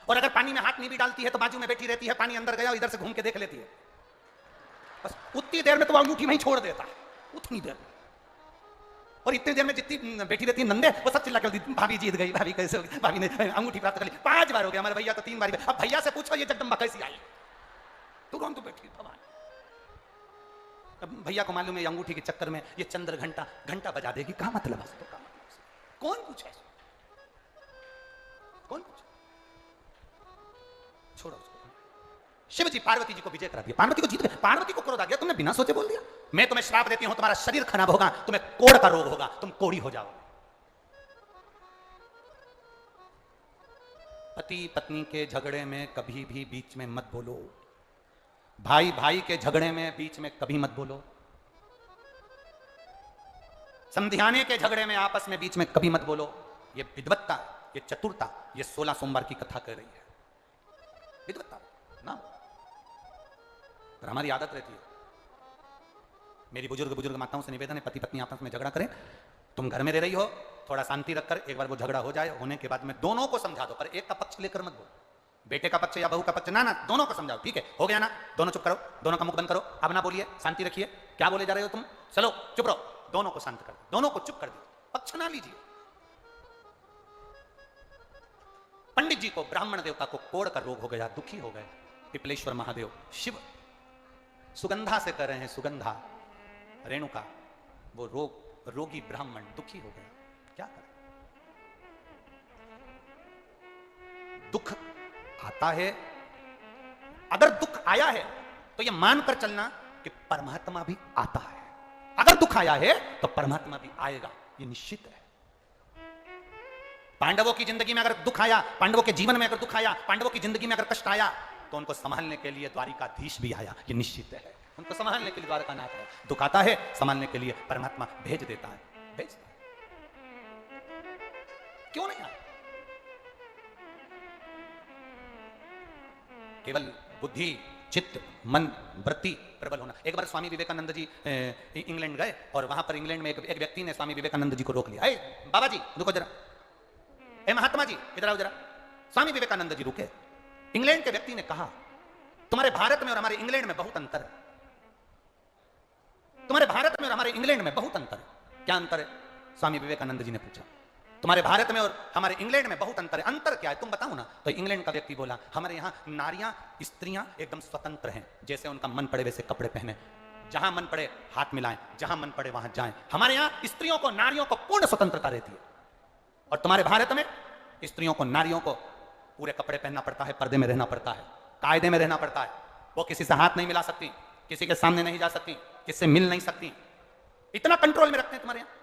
और अगर पानी में हाथ नहीं भी डालती है तो बाजू में बैठी रहती है, पानी अंदर गया और इधर से घूम के देख लेती है, बस उतनी देर में तो वो अंगूठी वहीं छोड़ देता है, उतनी देर में। और इतनी देर में जितनी बैठी रहती है नंदे, वो सब चिल्ला कर भाभी जीत गई, भाभी कैसे होगी, भाभी ने अंगूठी प्राप्त कर ली। 5 बार हो गया, हमारे भैया तो 3 बार। अब भैया से पूछो ये जगदम्बा कैसी आई, तुरंत तो बैठी भगवान। अब भैया को मालूम है अंगूठी के चक्कर में ये चंद्र घंटा बजा देगी, क्या मतलब है, तो कौन पूछे, कौन पूछे, छोड़ो उसको। शिव जी पार्वती जी को विजय करा दिया, पार्वती को जीत गए। पार्वती को क्रोध आ गया, तुमने बिना सोचे बोल दिया, मैं तुम्हें श्राप देती हूं, तुम्हारा शरीर खराब होगा, तुम्हें कोढ़ का रोग होगा, तुम कोढ़ी हो जाओ। पति पत्नी के झगड़े में कभी भी बीच में मत बोलो, भाई भाई के झगड़े में बीच में कभी मत बोलो, समधियाने के झगड़े में आपस में बीच में कभी मत बोलो। ये विद्वत्ता, ये चतुरता, ये 16 सोमवार की कथा कह रही है, विद्वत्ता ना। पर हमारी आदत रहती है, मेरी बुजुर्ग माताओं से निवेदन है, पति पत्नी आपस में झगड़ा करें, तुम घर में रह रही हो, थोड़ा शांति रखकर एक बार वो झगड़ा हो जाए, होने के बाद में दोनों को समझा दो, पर एक का पक्ष लेकर मत बोलो, बेटे का पक्ष या बहू का पक्ष ना, दोनों को समझाओ, ठीक है, हो गया ना, दोनों चुप करो, दोनों का मुख बंद करो, अब ना बोलिए, शांति रखिए, क्या बोले जा रहे हो तुम, चलो चुप रहो, दोनों को शांत कर दो, दोनों को चुप कर दो, पक्ष ना लीजिए। पंडित जी को, ब्राह्मण देवता को कोढ़ का रोग हो गया, दुखी हो गए। पिपलेश्वर महादेव शिव सुगंधा से कर रहे हैं, सुगंधा रेणुका, वो रोगी ब्राह्मण दुखी हो गया, क्या करें। दुख आता है, अगर दुख आया है तो यह मानकर चलना कि परमात्मा भी आता है, अगर दुख आया है तो परमात्मा भी आएगा, यह निश्चित है। पांडवों की जिंदगी में अगर दुख आया, पांडवों के जीवन में अगर दुख आया, पांडवों की जिंदगी में अगर कष्ट आया, तो उनको संभालने के लिए द्वारिकाधीश भी आया, ये निश्चित है। उनको संभालने के लिए द्वारकानाथ है, दुख आता है संभालने के लिए परमात्मा भेज देता है, भेजता है। क्यों नहीं आया? केवल बुद्धि, चित्त, मन, वृत्ति प्रबल होना। एक बार स्वामी विवेकानंद जी इंग्लैंड गए और वहां पर इंग्लैंड में एक व्यक्ति ने स्वामी विवेकानंद जी को रोक लिया। बाबा जी रुको जरा, महात्मा जी इधर आओ जरा। स्वामी विवेकानंद जी रुके। इंग्लैंड के व्यक्ति ने कहा, तुम्हारे भारत में और हमारे इंग्लैंड में बहुत अंतर है, तुम्हारे भारत में और हमारे इंग्लैंड में बहुत अंतर है। क्या अंतर है? स्वामी विवेकानंद जी ने पूछा। तुम्हारे भारत में और हमारे इंग्लैंड में बहुत अंतर है, अंतर क्या है तुम बताओ ना। तो इंग्लैंड का व्यक्ति बोला, हमारे यहाँ नारियां, स्त्रियां एकदम स्वतंत्र हैं, जैसे उनका मन पड़े वैसे कपड़े पहने, जहां मन पड़े हाथ मिलाएं, जहां मन पड़े वहां जाएं। हमारे यहाँ स्त्रियों को, नारियों को पूर्ण स्वतंत्रता रहती है, और तुम्हारे भारत में स्त्रियों को, नारियों को पूरे कपड़े पहनना पड़ता है, पर्दे में रहना पड़ता है, कायदे में रहना पड़ता है। वो किसी से हाथ नहीं मिला सकती, किसी के सामने नहीं जा सकती, किससे मिल नहीं सकती, इतना कंट्रोल में रखते हैं तुम्हारे यहाँ।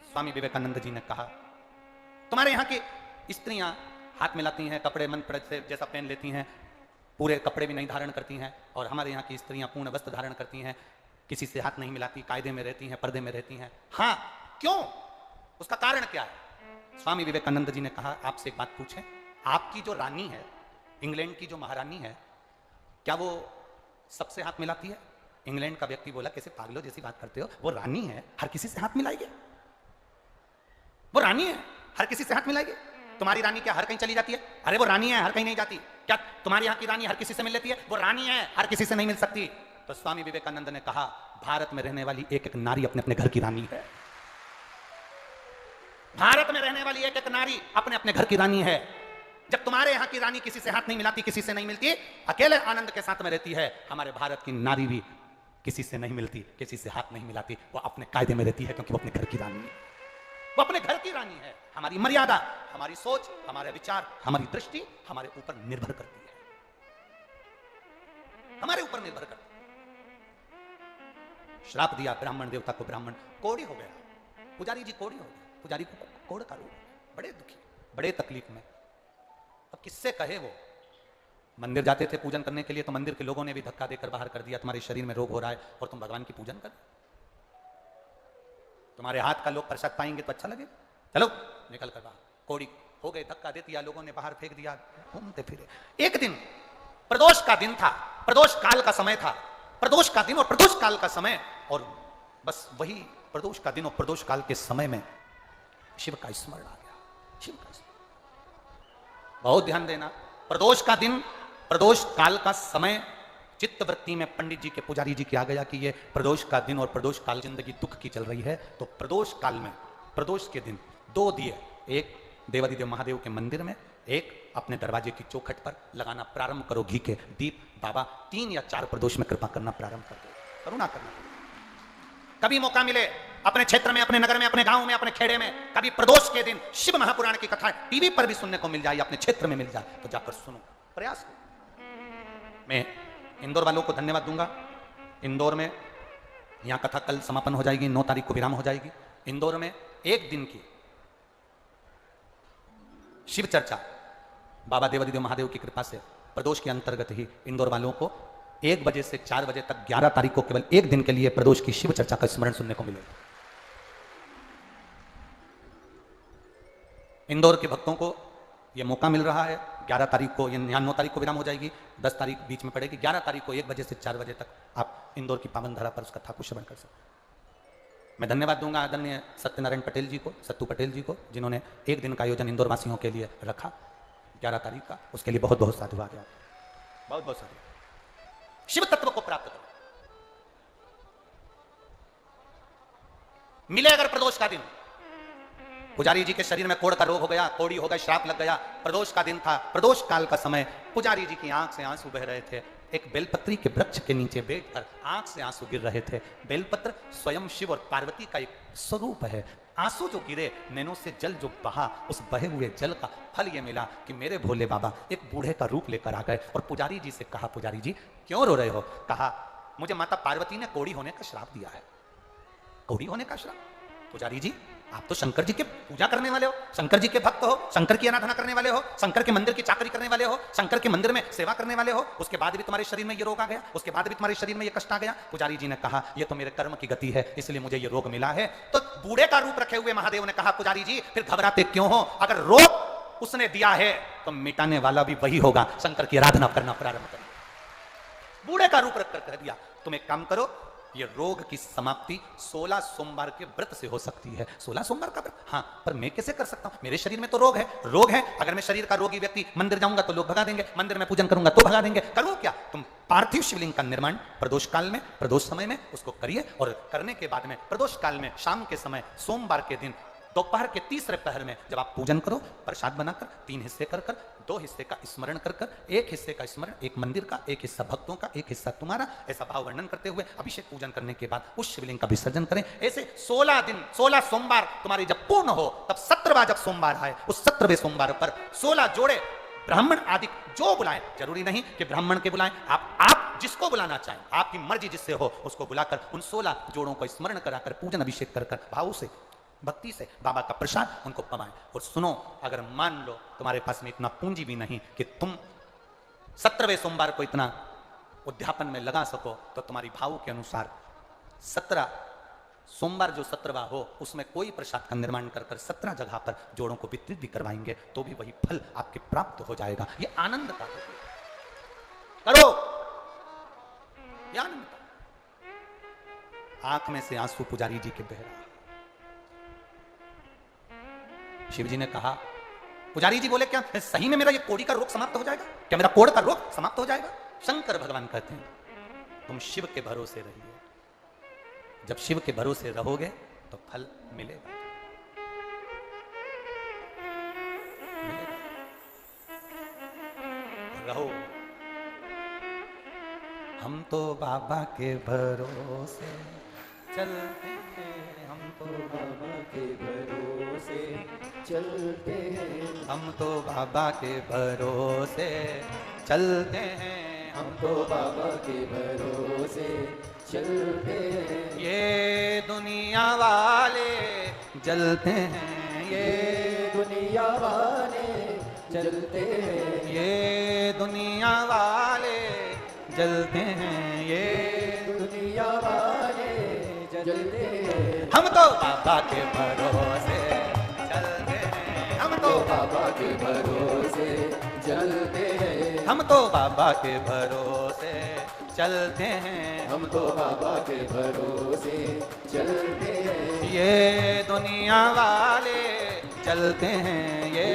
स्वामी विवेकानंद जी ने कहा, तुम्हारे यहाँ की स्त्रियां हाथ मिलाती हैं, कपड़े मन पड़े से जैसा पहन लेती हैं, पूरे कपड़े भी नहीं धारण करती हैं, और हमारे यहाँ की स्त्रियां पूर्ण वस्त्र धारण करती हैं, किसी से हाथ नहीं मिलाती, कायदे में रहती हैं, पर्दे में रहती हैं। हाँ, क्यों? उसका कारण क्या है? स्वामी विवेकानंद जी ने कहा, आपसे एक बात पूछें, आपकी जो रानी है, इंग्लैंड की जो महारानी है, क्या वो सबसे हाथ मिलाती है? इंग्लैंड का व्यक्ति बोला, कैसे पागलों जैसी बात करते हो, वो रानी है, हर किसी से हाथ मिलाएगी? वो रानी है, हर किसी से हाथ मिलाएगी? तुम्हारी रानी क्या हर कहीं चली जाती है? अरे वो रानी है, हर कहीं नहीं जाती। क्या तुम्हारे यहाँ की रानी हर किसी से मिल लेती है? वो रानी है, हर किसी से नहीं मिल सकती। तो स्वामी विवेकानंद ने कहा भारत में रहने वाली एक एक नारी अपने अपने घर की रानी है। भारत में रहने वाली एक एक नारी अपने अपने घर की रानी है। जब तुम्हारे यहाँ की रानी किसी से हाथ नहीं मिलाती, किसी से नहीं मिलती, अकेले आनंद के साथ में रहती है, हमारे भारत की नारी भी किसी से नहीं मिलती, किसी से हाथ नहीं मिलाती, वो अपने कायदे में रहती है, क्योंकि वो अपने घर की रानी है। वो अपने घर की रानी है। हमारी मर्यादा, हमारी सोच, हमारे विचार, हमारी दृष्टि हमारे ऊपर निर्भर करती है, हमारे ऊपर निर्भर करती है। श्राप दिया ब्राह्मण देवता को, ब्राह्मण कोढ़ी हो गया, पुजारी जी कोढ़ी हो गए, पुजारी को कोढ़ का रोग, बड़े दुखी, बड़े तकलीफ में। अब किससे कहे? वो मंदिर जाते थे पूजन करने के लिए, तो मंदिर के लोगों ने भी धक्का देकर बाहर कर दिया, तुम्हारे शरीर में रोग हो रहा है और तुम भगवान की पूजन कर, तुम्हारे हाथ का लोग प्रसाद पाएंगे तो अच्छा लगेगा, चलो निकल कर बाहर। कोढ़ी हो गए, धक्का दे दिया, लोगों ने बाहर फेंक दिया, घूमते फिरे। एक दिन प्रदोष का दिन था, प्रदोष काल का समय था, प्रदोष का दिन और प्रदोष काल का समय, और बस वही प्रदोष का दिन और प्रदोष काल के समय में शिव का स्मरण आ गया, शिव का स्मरण। बहुत ध्यान देना, प्रदोष का दिन, प्रदोष काल का समय, चित्तवृत्ति में पंडित जी के, पुजारी जी के आ गया कि ये प्रदोष का दिन और प्रदोष काल, जिंदगी दुख की चल रही है, तो प्रदोष काल में, प्रदोष के दिन 2 दिए, एक देवादिदेव महादेव के मंदिर में, एक अपने दरवाजे की चौखट पर लगाना प्रारंभ करो घी के दीप। बाबा 3 या 4 प्रदोष में कृपा करना प्रारंभ कर दो, करुणा करना। कभी मौका मिले अपने क्षेत्र में, अपने नगर में, अपने गांव में, अपने खेड़े में, कभी प्रदोष के दिन शिव महापुराण की कथा टीवी पर भी सुनने को मिल जाए, अपने क्षेत्र में मिल जाए, तो जाकर सुनो, प्रयास करो। मैं इंदौर वालों को धन्यवाद दूंगा। इंदौर में यहां कथा कल समापन हो जाएगी, 9 तारीख को विराम हो जाएगी। इंदौर में 1 दिन की शिव चर्चा बाबा देवादिदेव महादेव की कृपा से प्रदोष के अंतर्गत ही इंदौर वालों को 1 बजे से 4 बजे तक 11 तारीख को केवल 1 दिन के लिए प्रदोष की शिव चर्चा का स्मरण सुनने को मिलेगा। इंदौर के भक्तों को यह मौका मिल रहा है। 11 तारीख को, यहाँ 9 तारीख को विराम हो जाएगी, 10 तारीख बीच में पड़ेगी, 11 तारीख को 1 बजे से 4 बजे तक आप इंदौर की पावन धरा पर उस कथा को श्रवण कर सकते हैं। मैं धन्यवाद दूंगा आदरणीय सत्यनारायण पटेल जी को, सत्तू पटेल जी को, जिन्होंने 1 दिन का आयोजन इंदौर वासियों के लिए रखा 11 तारीख का, उसके लिए बहुत बहुत साधुवाद, बहुत बहुत साधुवाद। शिव तत्व को प्राप्त करो। मिले अगर प्रदोष का दिन, पुजारी जी के शरीर में कोढ़ का रोग हो गया, कोढ़ी हो गया, श्राप लग गया, प्रदोष का दिन था, प्रदोष काल का समय, पुजारी जी की आंख से आंसू बह रहे थे, एक बेलपत्री के वृक्ष के नीचे बैठकर आंख से आंसू गिर रहे थे। बेलपत्र स्वयं शिव और पार्वती का एक स्वरूप है। आंसू जो गिरे, नैनों से जल जो बहा, उस बहे हुए जल का फल ये मिला कि मेरे भोले बाबा एक बूढ़े का रूप लेकर आ गए और पुजारी जी से कहा, पुजारी जी क्यों रो रहे हो? कहा, मुझे माता पार्वती ने कोढ़ी होने का श्राप दिया है। कोढ़ी होने का श्राप? पुजारी जी आप तो शंकर जी के पूजा करने वाले हो, शंकर जी के भक्त हो, शंकर की आराधना करने वाले हो, शंकर के मंदिर की चाकरी करने वाले हो, शंकर के मंदिर में सेवा करने वाले हो, उसके बाद भी तुम्हारे शरीर में ये रोग आ गया, उसके बाद भी तुम्हारे शरीर में ये कष्ट आ गया। पुजारी जी ने कहा, ये तो मेरे कर्म की गति है, इसलिए मुझे ये रोग मिला है। तो बूढ़े का रूप रखे हुए महादेव ने कहा, पुजारी जी फिर घबराते क्यों हो? अगर रोग उसने दिया है तो मिटाने वाला भी वही होगा, शंकर की आराधना करना प्रारंभ करिए। बूढ़े का रूप रखकर कह दिया, तुम एक काम करो, ये रोग की समाप्ति 16 सोमवार के व्रत से हो सकती है। 16 सोमवार का व्रत? हाँ, पर मैं कैसे कर सकता हूं? मेरे शरीर में तो रोग है, रोग है। अगर मैं शरीर का रोगी व्यक्ति मंदिर जाऊंगा तो लोग भगा देंगे, मंदिर में पूजन करूंगा तो भगा देंगे। करूं क्या? तुम पार्थिव शिवलिंग का निर्माण प्रदोष काल में, प्रदोष समय में उसको करिए, और करने के बाद में प्रदोष काल में शाम के समय, सोमवार के दिन दोपहर के तीसरे पहर में जब आप पूजन करो, प्रसाद बनाकर 3 हिस्से कर कर, 2 हिस्से का स्मरण कर कर, 1 हिस्से का स्मरण एक मंदिर का, 1 हिस्सा भक्तों का, 1 हिस्सा तुम्हारा, ऐसा भाव वर्णन करते हुए अभिषेक पूजन करने के बाद उस शिवलिंग का विसर्जन करें। ऐसे 16 दिन, 16 सोमवार तुम्हारी जब पूर्ण हो, तब 17वां जब सोमवार आए, उस 17वें सोमवार पर 16 जोड़े ब्राह्मण आदि जो बुलाएं, जरूरी नहीं कि ब्राह्मण के बुलाएं, आप जिसको बुलाना चाहें, आपकी मर्जी जिससे हो उसको बुलाकर उन 16 जोड़ों को स्मरण कराकर, पूजन अभिषेक कर कर, भाव से, भक्ति से बाबा का प्रसाद उनको पवाएं। और सुनो, अगर मान लो तुम्हारे पास में इतना पूंजी भी नहीं कि तुम 17वें सोमवार को इतना उद्यापन में लगा सको, तो तुम्हारी भाव के अनुसार 17 सोमवार जो 17वां हो, उसमें कोई प्रसाद का निर्माण कर कर 17 जगह पर जोड़ों को वितरित भी करवाएंगे तो भी वही फल आपके प्राप्त हो जाएगा। ये आनंद का करो, ये आनंद का। आंख में से आंसू पुजारी जी के बह रहा। शिव जी ने कहा, पुजारी जी बोले, क्या सही में मेरा ये कोड़ी का रोग समाप्त हो जाएगा? क्या मेरा कोड़ का रोग समाप्त हो जाएगा? शंकर भगवान कहते हैं, तुम शिव के भरोसे रहिए। जब शिव के भरोसे रहोगे तो फल मिलेगा, मिलेगा। रहो। हम तो बाबा के भरोसे चलते हैं, हम तो बाबा के भरोसे चलते हैं, हम तो बाबा के भरोसे चलते हैं, हम तो बाबा के भरोसे चलते हैं। ये दुनिया वाले जलते हैं, ये दुनिया वाले जलते हैं, ये दुनिया वाले जलते हैं, ये दुनिया वाले जलते हैं। हम तो बाबा के भरोसे चलते हैं, हम तो बाबा के भरोसे चलते हैं, हम तो बाबा के भरोसे चलते हैं, हम तो बाबा के भरोसे चलते हैं। ये दुनिया वाले चलते हैं, ये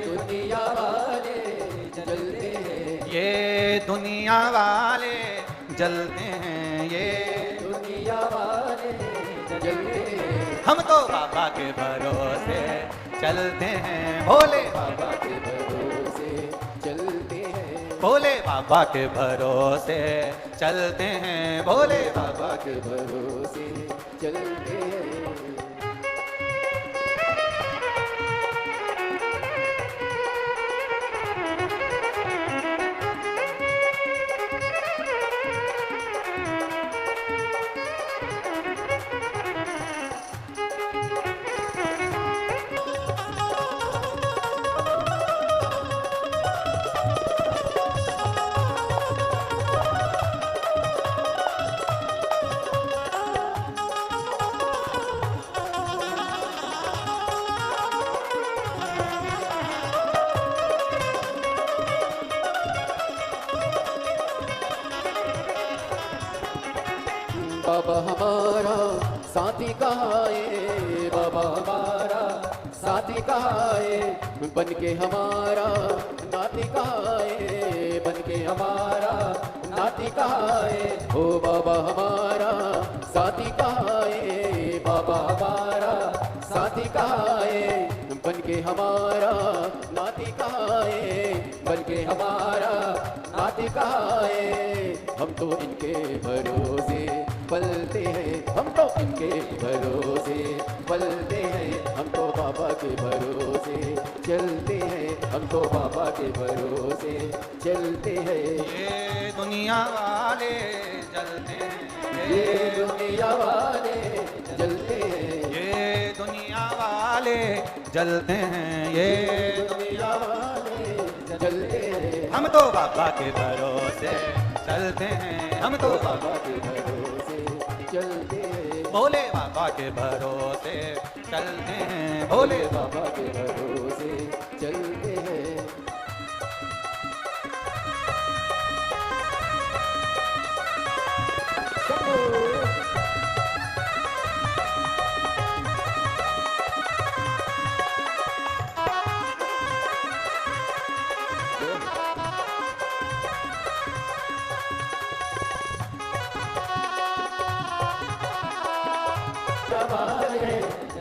दुनिया वाले जलते हैं, ये दुनिया वाले जलते हैं, ये दुनिया वाले जलते हैं। हम तो बाबा के भरोसे चलते हैं, भोले बाबा के भरोसे चलते हैं, भोले बाबा के भरोसे चलते हैं, भोले बाबा के भरोसे चलते हैं। बाबा हमारा साथी कहाँ है, बाबा हमारा साथी कहाँ है, बन के हमारा नाती कहाँ है, बन के हमारा नाती कहाँ है। ओ बाबा हमारा साथी कहाँ है, बाबा हमारा साथी कहाँ है, बन के हमारा नाती कहाँ है, बन के हमारा नाती कहाँ है। हम तो इनके भरोसे पलते हैं, हम तो इनके भरोसे पलते हैं, हम तो बाबा के भरोसे चलते हैं, हम तो बाबा के भरोसे चलते हैं। ये दुनिया वाले जलते हैं, ये दुनिया वाले जलते हैं, ये दुनिया वाले जलते हैं, ये दुनिया वाले जलते हैं। हम तो बाबा के भरोसे चलते हैं, हम तो बाबा के भरोसे चलते हैं, भोले बाबा के भरोसे चलते हैं, भोले बाबा के भरोसे चलते हैं।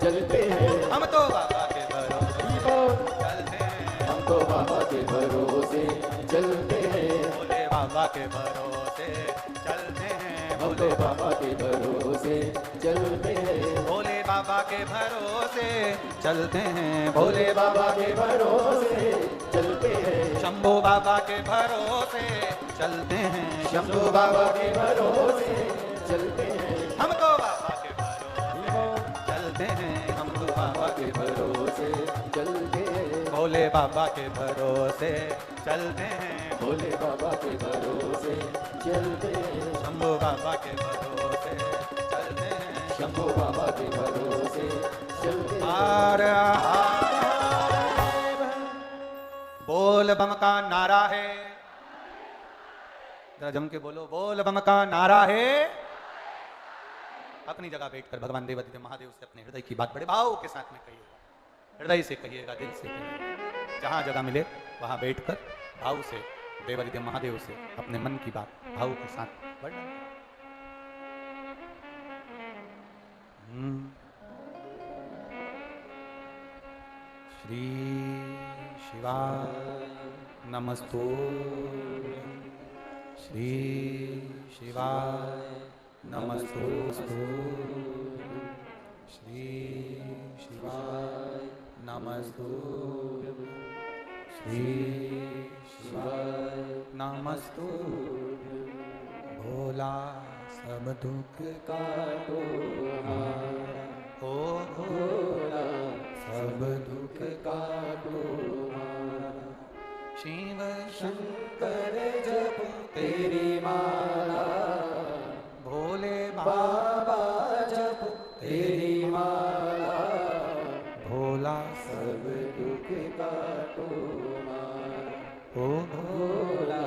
चलते हैं, हम तो बाबा के भरोसे चलते हैं, हम तो बाबा के भरोसे चलते हैं, भोले बाबा के भरोसे चलते हैं, हम तो बाबा के भरोसे चलते हैं, भोले बाबा के भरोसे चलते हैं, भोले भोले बाबा के भरोसे चलते हैं, शंभू बाबा के भरोसे चलते हैं, शंभू बाबा के भरोसे चलते हैं, हम तो बाबा के भरोसे चलते हैं, हम तो बाबा के भरोसे चलते हैं, भोले बाबा के भरोसे चलते हैं, भोले बाबा के भरोसे चलते हैं, शंभू बाबा के भरोसे चलते हैं, शंभू बाबा के भरोसे चलते हैं। हर बोल बम का नारा है, जरा जम के बोलो, बोल बम का नारा है। अपनी जगह बैठकर भगवान देवादिदेव महादेव से अपने हृदय की बात बड़े भाव के साथ में कहिएगा, हृदय से कहिएगा, दिल से कहिएगा। जहाँ जगह मिले वहाँ बैठकर भाव से देवादिदेव महादेव से अपने मन की बात भाव के साथ वर्णन। श्री शिवाय नमस्तु, श्री शिवाय नमस्तु, श्री शिवाय नमस्तु, श्री शिवाय नमस्तु। भोला सब दुख काटो हमारा, ओ भोला सब दुख काटो हमारा। शिव शंकर जप तेरी माला, भोले बाबा जप तेरी माला। भोला सब दुख काटो हमारा, ओ भोला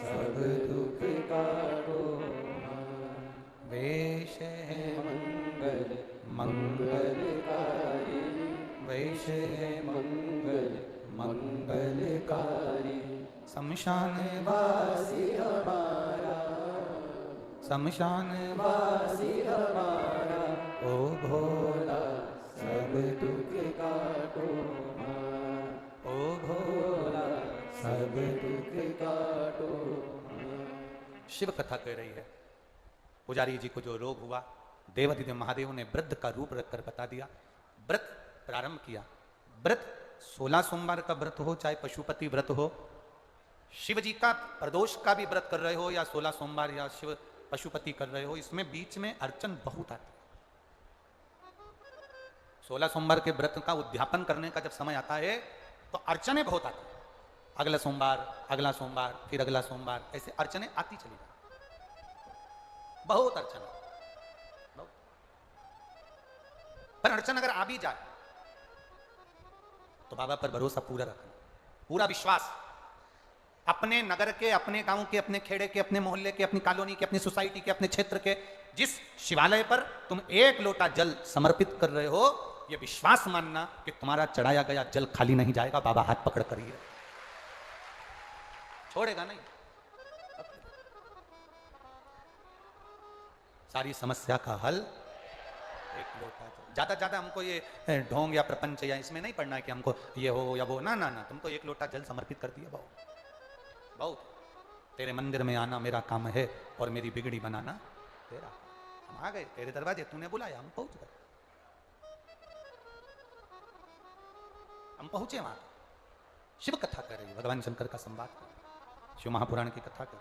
सब दुख काटो हमारा। वेश है मंगल मंगलकारी, वेश है मंगल मंगलकारी। शमशान वासी हमारा, शमशान वासी हमारा। ओ भोला सब दुख काटो हमारा, ओ भोला सब दुख काटो हमारा। शिव कथा कह रही है। पुजारी जी को जो रोग हुआ, देवादिदेव महादेव ने वृद्ध का रूप रखकर बता दिया। व्रत प्रारंभ किया। व्रत 16 सोमवार का व्रत हो, चाहे पशुपति व्रत हो, शिव जी का प्रदोष का भी व्रत कर रहे हो, या 16 सोमवार या शिव पशुपति कर रहे हो, इसमें बीच में अर्चन बहुत आती है। 16 सोमवार के व्रत का उद्यापन करने का जब समय आता है तो अर्चने बहुत आती है। अगला सोमवार, अगला सोमवार, फिर अगला सोमवार, ऐसे अर्चने आती चली जाती, बहुत अर्चना। पर अड़चन अगर आ भी जाए तो बाबा पर भरोसा पूरा रखना, पूरा विश्वास। अपने नगर के, अपने गांव के, अपने खेड़े के, अपने मोहल्ले के, अपनी कॉलोनी के, अपनी सोसाइटी के, अपने क्षेत्र के जिस शिवालय पर तुम एक लोटा जल समर्पित कर रहे हो, यह विश्वास मानना कि तुम्हारा चढ़ाया गया जल खाली नहीं जाएगा। बाबा हाथ पकड़ करिए, छोड़ेगा नहीं। सारी समस्या का हल एक लोटा जल। ज्यादा हमको ये ढोंग या प्रपंच या इसमें नहीं पढ़ना है कि हमको ये हो या वो, ना ना ना, तुमको एक लोटा जल समर्पित कर दिया, बहुत। तेरे मंदिर में आना मेरा काम है और मेरी बिगड़ी बनाना तेरा। हम आ गए तेरे दरवाजे, तूने बुलाया, हम पहुंच गए, हम पहुंचे वहां। शिव कथा कर रही, भगवान शंकर का संवाद कर, शिव महापुराण की कथा कर।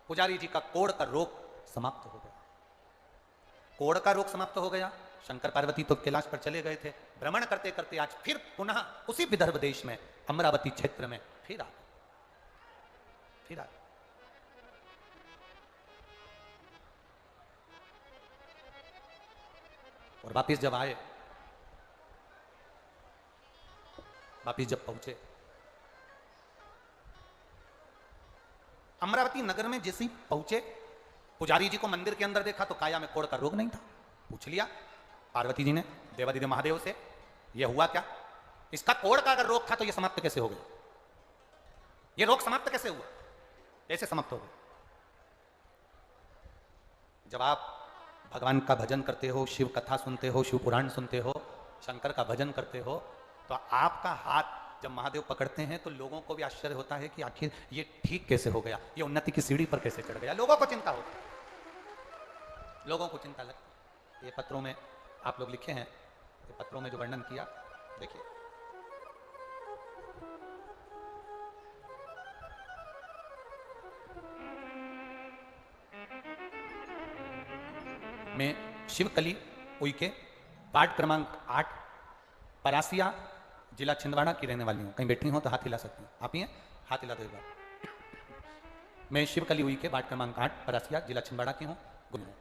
पुजारी जी का कोढ़ का रोग समाप्त हो गया। कोढ़ का रोग समाप्त हो गया। शंकर पार्वती तो कैलाश पर चले गए थे। भ्रमण करते करते आज फिर पुनः उसी विदर्भ देश में, अमरावती क्षेत्र में फिर आ गए। और वापिस जब आए, वापिस जब पहुंचे अमरावती नगर में, जैसे ही पहुंचे पुजारी जी को मंदिर के अंदर देखा तो काया में कोढ़ का रोग नहीं था। पूछ लिया पार्वती जी ने देवादिदेव महादेव से, यह हुआ क्या? इसका कोढ़ का अगर रोग था तो यह समाप्त कैसे हो गया? यह रोग समाप्त कैसे हुआ? कैसे समाप्त हो गया? जब आप भगवान का भजन करते हो, शिव कथा सुनते हो, शिव पुराण सुनते हो, शंकर का भजन करते हो, तो आपका हाथ जब महादेव पकड़ते हैं तो लोगों को भी आश्चर्य होता है कि आखिर ये ठीक कैसे हो गया, ये उन्नति की सीढ़ी पर कैसे चढ़ गया। लोगों को चिंता होती है, लोगों को चिंता लगती है। ये पत्रों में आप लोग लिखे हैं, ये पत्रों में जो वर्णन किया देखिए। मैं शिवकली उइके, वार्ड क्रमांक 8, परासिया, जिला छिंदवाड़ा की रहने वाली हूँ। कहीं बैठी हो तो हाथ हिला सकती हूँ। आप ही हैं? हाथ हिला दो एक बार। मैं शिवकली उइके, वार्ड क्रमांक 8, परासिया, जिला छिंदवाड़ा की हूँ। गुरु हूँ।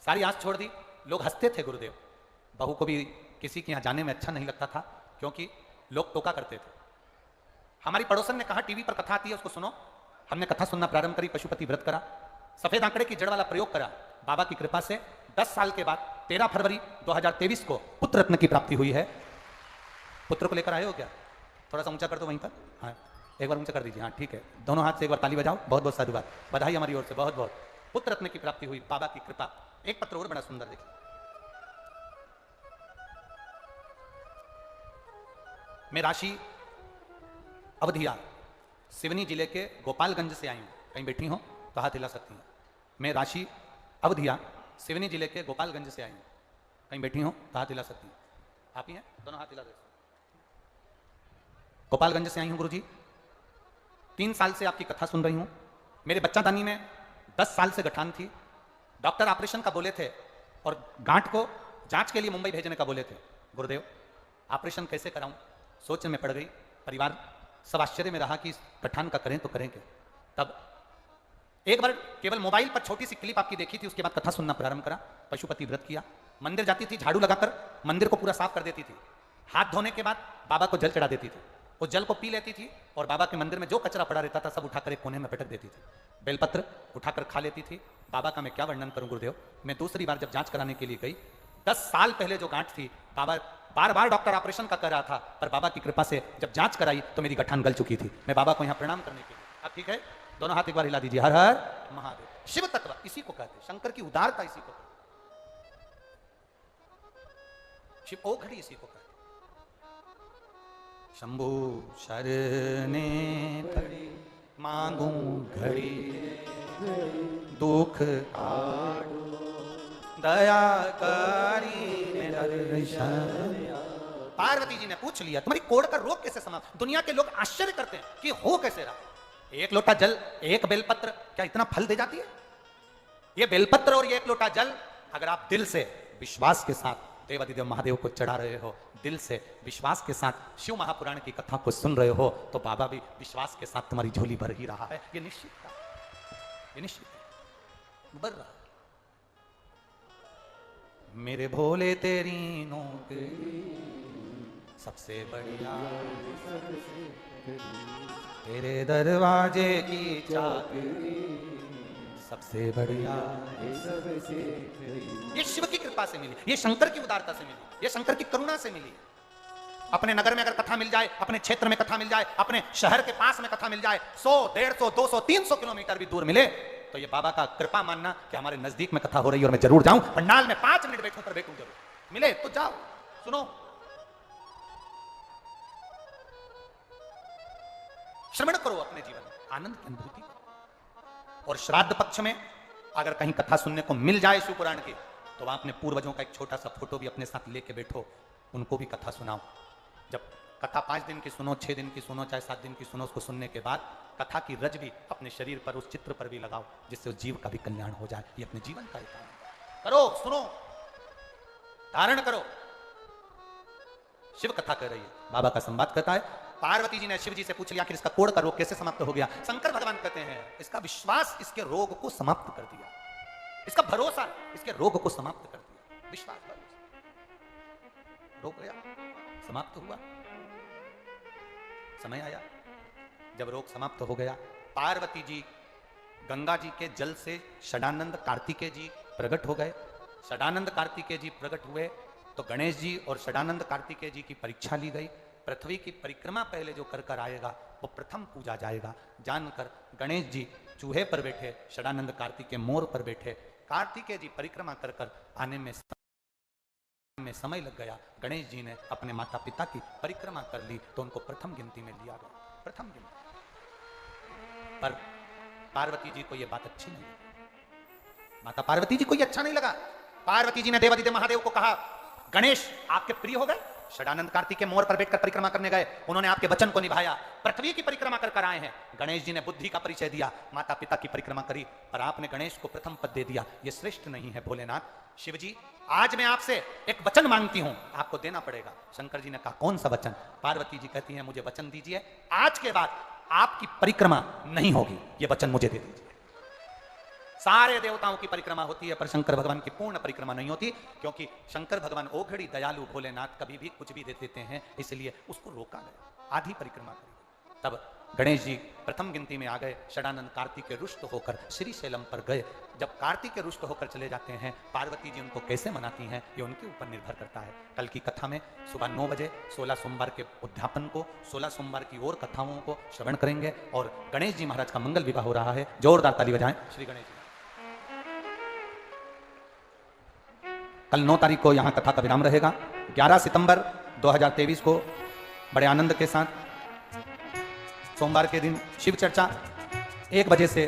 सारी आस छोड़ दी। लोग हंसते थे गुरुदेव। बहू को भी किसी के यहाँ जाने में अच्छा नहीं लगता था, क्योंकि लोग टोका करते थे। हमारी पड़ोसन ने कहा टीवी पर कथा आती है, उसको सुनो। हमने कथा सुनना प्रारंभ करी, पशुपति व्रत करा, सफेद आंकड़े की जड़ वाला प्रयोग करा। बाबा की कृपा से 10 साल के बाद 13 फरवरी 2023 को पुत्र रत्न की प्राप्ति हुई है। पुत्र को लेकर आए हो क्या? थोड़ा सा ऊंचा कर दो वहीं पर, हाँ एक बार ऊंचा कर दीजिए, हाँ ठीक है, दोनों हाथ से एक बार ताली बजाओ, बहुत बहुत साधुवाद, बधाई हमारी ओर से, बहुत बहुत। पुत्र रत्न की प्राप्ति हुई, बाबा की कृपा। एक पत्र और बड़ा सुंदर देखिए, मैं राशि अवधिया सिवनी जिले के गोपालगंज से आई हूं, कहीं बैठी हो तो हाथ हिला सकती हैं। मैं राशि अवधिया सिवनी जिले के गोपालगंज से आई हूं, कहीं बैठी हो तो हाथ हिला सकती हैं। आप ही हैं, दोनों हाथ हिला दे। गोपालगंज से आई हूं गुरुजी, 3 साल से आपकी कथा सुन रही हूं। मेरे बच्चादानी में 10 साल से गठान थी, डॉक्टर ऑपरेशन का बोले थे और गांठ को जांच के लिए मुंबई भेजने का बोले थे। गुरुदेव ऑपरेशन कैसे कराऊं, सोच में पड़ गई। परिवार सब आश्चर्य में रहा कि इस गठान का करें तो करें क्या। तब एक बार केवल मोबाइल पर छोटी सी क्लिप आपकी देखी थी, उसके बाद कथा सुनना प्रारंभ करा। पशुपति व्रत किया, मंदिर जाती थी, झाड़ू लगाकर मंदिर को पूरा साफ कर देती थी। हाथ धोने के बाद बाबा को जल चढ़ा देती थी, उस जल को पी लेती थी और बाबा के मंदिर में जो कचरा पड़ा रहता था सब उठाकर एक कोने में पटक देती थी। बेलपत्र उठाकर खा लेती थी। बाबा का मैं क्या वर्णन करूं गुरुदेव। मैं दूसरी बार जब जांच कराने के लिए गई, 10 साल पहले जो गांठ थी, बाबा बार बार डॉक्टर ऑपरेशन का कर रहा था, पर बाबा की कृपा से जब जांच कराई तो मेरी गठान गल चुकी थी। मैं बाबा को यहाँ प्रणाम करने के लिए, अब ठीक है, दोनों हाथ एक बार हिला दीजिए। हर हर महादेव। शिव तत्व इसी को कहते हैं, शंकर की उदारता इसी को कहते हैं, शिव ओघड़ी इसी को कहते हैं। शंभु शरणे पड़ी मांगू घड़ी, दुख दया करी दर्शन। पार्वती जी ने पूछ लिया तुम्हारी कोढ़ का रोग कैसे समाप्त। दुनिया के लोग आश्चर्य करते हैं कि हो कैसे रहा। एक लोटा जल, एक बेलपत्र क्या इतना फल दे जाती है। ये बेलपत्र और ये एक लोटा जल अगर आप दिल से विश्वास के साथ देवादिदेव महादेव को चढ़ा रहे हो, दिल से विश्वास के साथ शिव महापुराण की कथा को सुन रहे हो, तो बाबा भी विश्वास के साथ तुम्हारी झोली भर ही रहा है। ये निश्चित है, ये निश्चित है, भर रहा है। मेरे भोले तेरी नौकरी सबसे बढ़िया, तेरे दरवाजे की चाकरी सबसे बढ़िया। ये शिव की कृपा से मिली, ये शंकर की उदारता से मिली, ये शंकर की करुणा से मिली। अपने नगर में अगर कथा मिल जाए, अपने क्षेत्र में कथा मिल जाए, अपने शहर के पास में कथा मिल जाए, 100, 150, 200, 300 किलोमीटर भी दूर मिले, तो ये बाबा का कृपा मानना कि हमारे नजदीक में कथा हो रही है और मैं जरूर जाऊं। पंडाल में 5 मिनट बैठूं पर बैठूं जरूर, मिले तो जाओ सुनो। श्रवण करो अपने जीवन में, आनंद की अनुभूति करो। और श्राद्ध पक्ष में अगर कहीं कथा सुनने को मिल जाए शिव पुराण की, तो वहां अपने पूर्वजों का एक छोटा सा फोटो भी अपने साथ लेके बैठो, उनको भी कथा सुनाओ। जब कथा 5 दिन की सुनो, 6 दिन की सुनो, चाहे 7 दिन की सुनो, उसको सुनने के बाद कथा की रज भी अपने शरीर पर, उस चित्र पर भी लगाओ, जिससे उस जीव का भी कल्याण हो जाए। ये अपने जीवन का एक करो, सुनो, धारण करो। शिव कथा कर रही है, बाबा का संवाद करता है। पार्वती जी ने शिव जी से पूछ लिया कि इसका कोढ़ का रोग कैसे समाप्त हो गया। शंकर भगवान कहते हैं इसका विश्वास इसके रोग को समाप्त कर दिया, इसका भरोसा इसके रोग को समाप्त कर दिया। विश्वास, रोग गया, समाप्त हुआ। समय आया जब रोग समाप्त हो गया, पार्वती जी गंगा जी के जल से षडानंद कार्तिकेय जी प्रकट हो गए। षडानंद कार्तिकेय जी प्रकट हुए तो गणेश जी और षडानंद कार्तिकेय जी की परीक्षा ली गई। पृथ्वी की परिक्रमा पहले जो कर कर आएगा वो प्रथम पूजा जाएगा। जानकर गणेश जी चूहे पर बैठे, षडानंद कार्तिकेय मोर पर बैठे। कार्तिकेय जी परिक्रमा कर कर आने में समय लग गया। गणेश जी ने अपने माता पिता की परिक्रमा कर ली तो उनको प्रथम गिनती में लिया गया, प्रथम गिनती। पर पार्वती जी को यह बात अच्छी नहीं लगी। माता पार्वती जी को यह अच्छा नहीं लगा। पार्वती जी ने देवादिदेव महादेव को कहा, गणेश आपके प्रिय हो गए, षडानंद कार्तिकेय मोर पर बैठकर परिक्रमा करने गए, उन्होंने आपके वचन को निभाया, पृथ्वी की परिक्रमा कर आए हैं। गणेश जी ने बुद्धि का परिचय दिया, माता पिता की परिक्रमा करी, पर आपने गणेश को प्रथम पद दे दिया। यह श्रेष्ठ नहीं है भोलेनाथ। शिव जी आज मैं आपसे एक वचन मांगती हूं, आपको देना पड़ेगा। शंकर जी ने कहा कौन सा वचन। पार्वती जी कहती हैं मुझे वचन दीजिए, आज के बाद आपकी परिक्रमा नहीं होगी, यह वचन मुझे दे दीजिए। सारे देवताओं की परिक्रमा होती है पर शंकर भगवान की पूर्ण परिक्रमा नहीं होती, क्योंकि शंकर भगवान ओघड़ी दयालु भोलेनाथ कभी भी कुछ भी दे देते हैं, इसलिए उसको रोका गया, आधी परिक्रमा करी। तब गणेश जी प्रथम गिनती में आ गए। षडानंद कार्तिक के रुष्ट होकर श्री शैलम पर गए। जब कार्तिक के रुष्ट होकर चले जाते हैं, पार्वती जी उनको कैसे मनाती हैं ये उनके ऊपर निर्भर करता है। कल की कथा में सुबह 9 बजे 16 सोमवार के उद्यापन को, 16 सोमवार की और कथाओं को श्रवण करेंगे और गणेश जी महाराज का मंगल विवाह हो रहा है। जोरदार ताली बजाएं श्री गणेश जी। कल 9 तारीख को यहाँ कथा का विराम रहेगा। 11 सितंबर 2023 को बड़े आनंद के साथ सोमवार के दिन शिव चर्चा 1 बजे से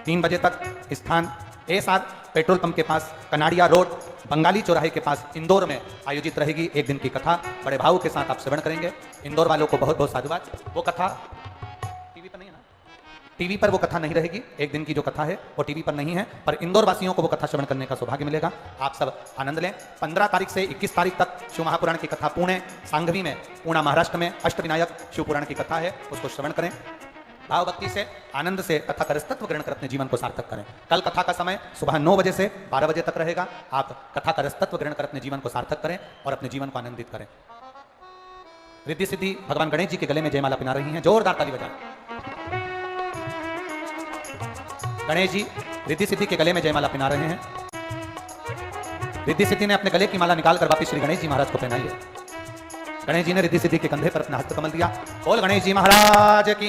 3 बजे तक, स्थान एसआर पेट्रोल पंप के पास, कनाड़िया रोड, बंगाली चौराहे के पास, इंदौर में आयोजित रहेगी। एक दिन की कथा बड़े भाव के साथ आप श्रवण करेंगे। इंदौर वालों को बहुत बहुत साधुवाद। वो कथा टीवी पर नहीं है ना, टीवी पर वो कथा नहीं रहेगी। एक दिन की जो कथा है वो टीवी पर नहीं है, पर इंदौर वासियों को वो कथा श्रवण करने का सौभाग्य मिलेगा। आप सब आनंद लें। 15 तारीख से 21 तारीख तक शिव महापुराण की कथा पुणे सांघवी में, पूर्णा महाराष्ट्र में अष्टविनायक शिव पुराण की कथा है, उसको श्रवण करें। भाव भक्ति से, आनंद से कथा का रसतत्व ग्रहण कर अपने जीवन को सार्थक करें। कल कथा का समय सुबह 9 बजे से 12 बजे तक रहेगा। आप कथा का रसतत्व ग्रहण कर अपने जीवन को सार्थक करें और अपने जीवन को आनंदित करें। रिद्धि सिद्धि भगवान गणेश जी के गले में जयमाला पिना रही हैं। जोरदार ताली बजाएं। गणेश जी रिद्धि सिद्धि के गले में जयमाला पिना रहे हैं। रिद्धि सिद्धि ने अपने गले की माला निकालकर वापिस श्री गणेश जी महाराज को पहनाई है। गणेश जी ने रिद्धि सिद्धि के कंधे पर अपना हस्त कमल दिया। बोल गणेश जी महाराज की।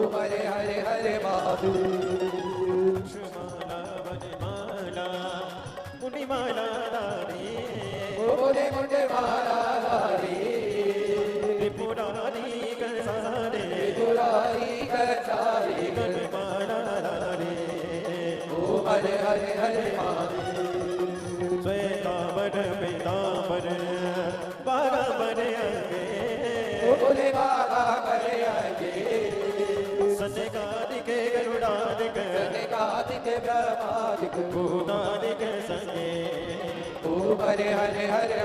हरे हरे बाबू बोले मुंडे माला पुरारी कसारे ओ हरे हरे हरे श्वेतांबर पीतांबर बागा बने आगे बोले बाबा करे आगे सनकादिके गरुडादिके सनकादिके ब्रह्मादिके भूतादिके संगे ओ हरे हरे हरे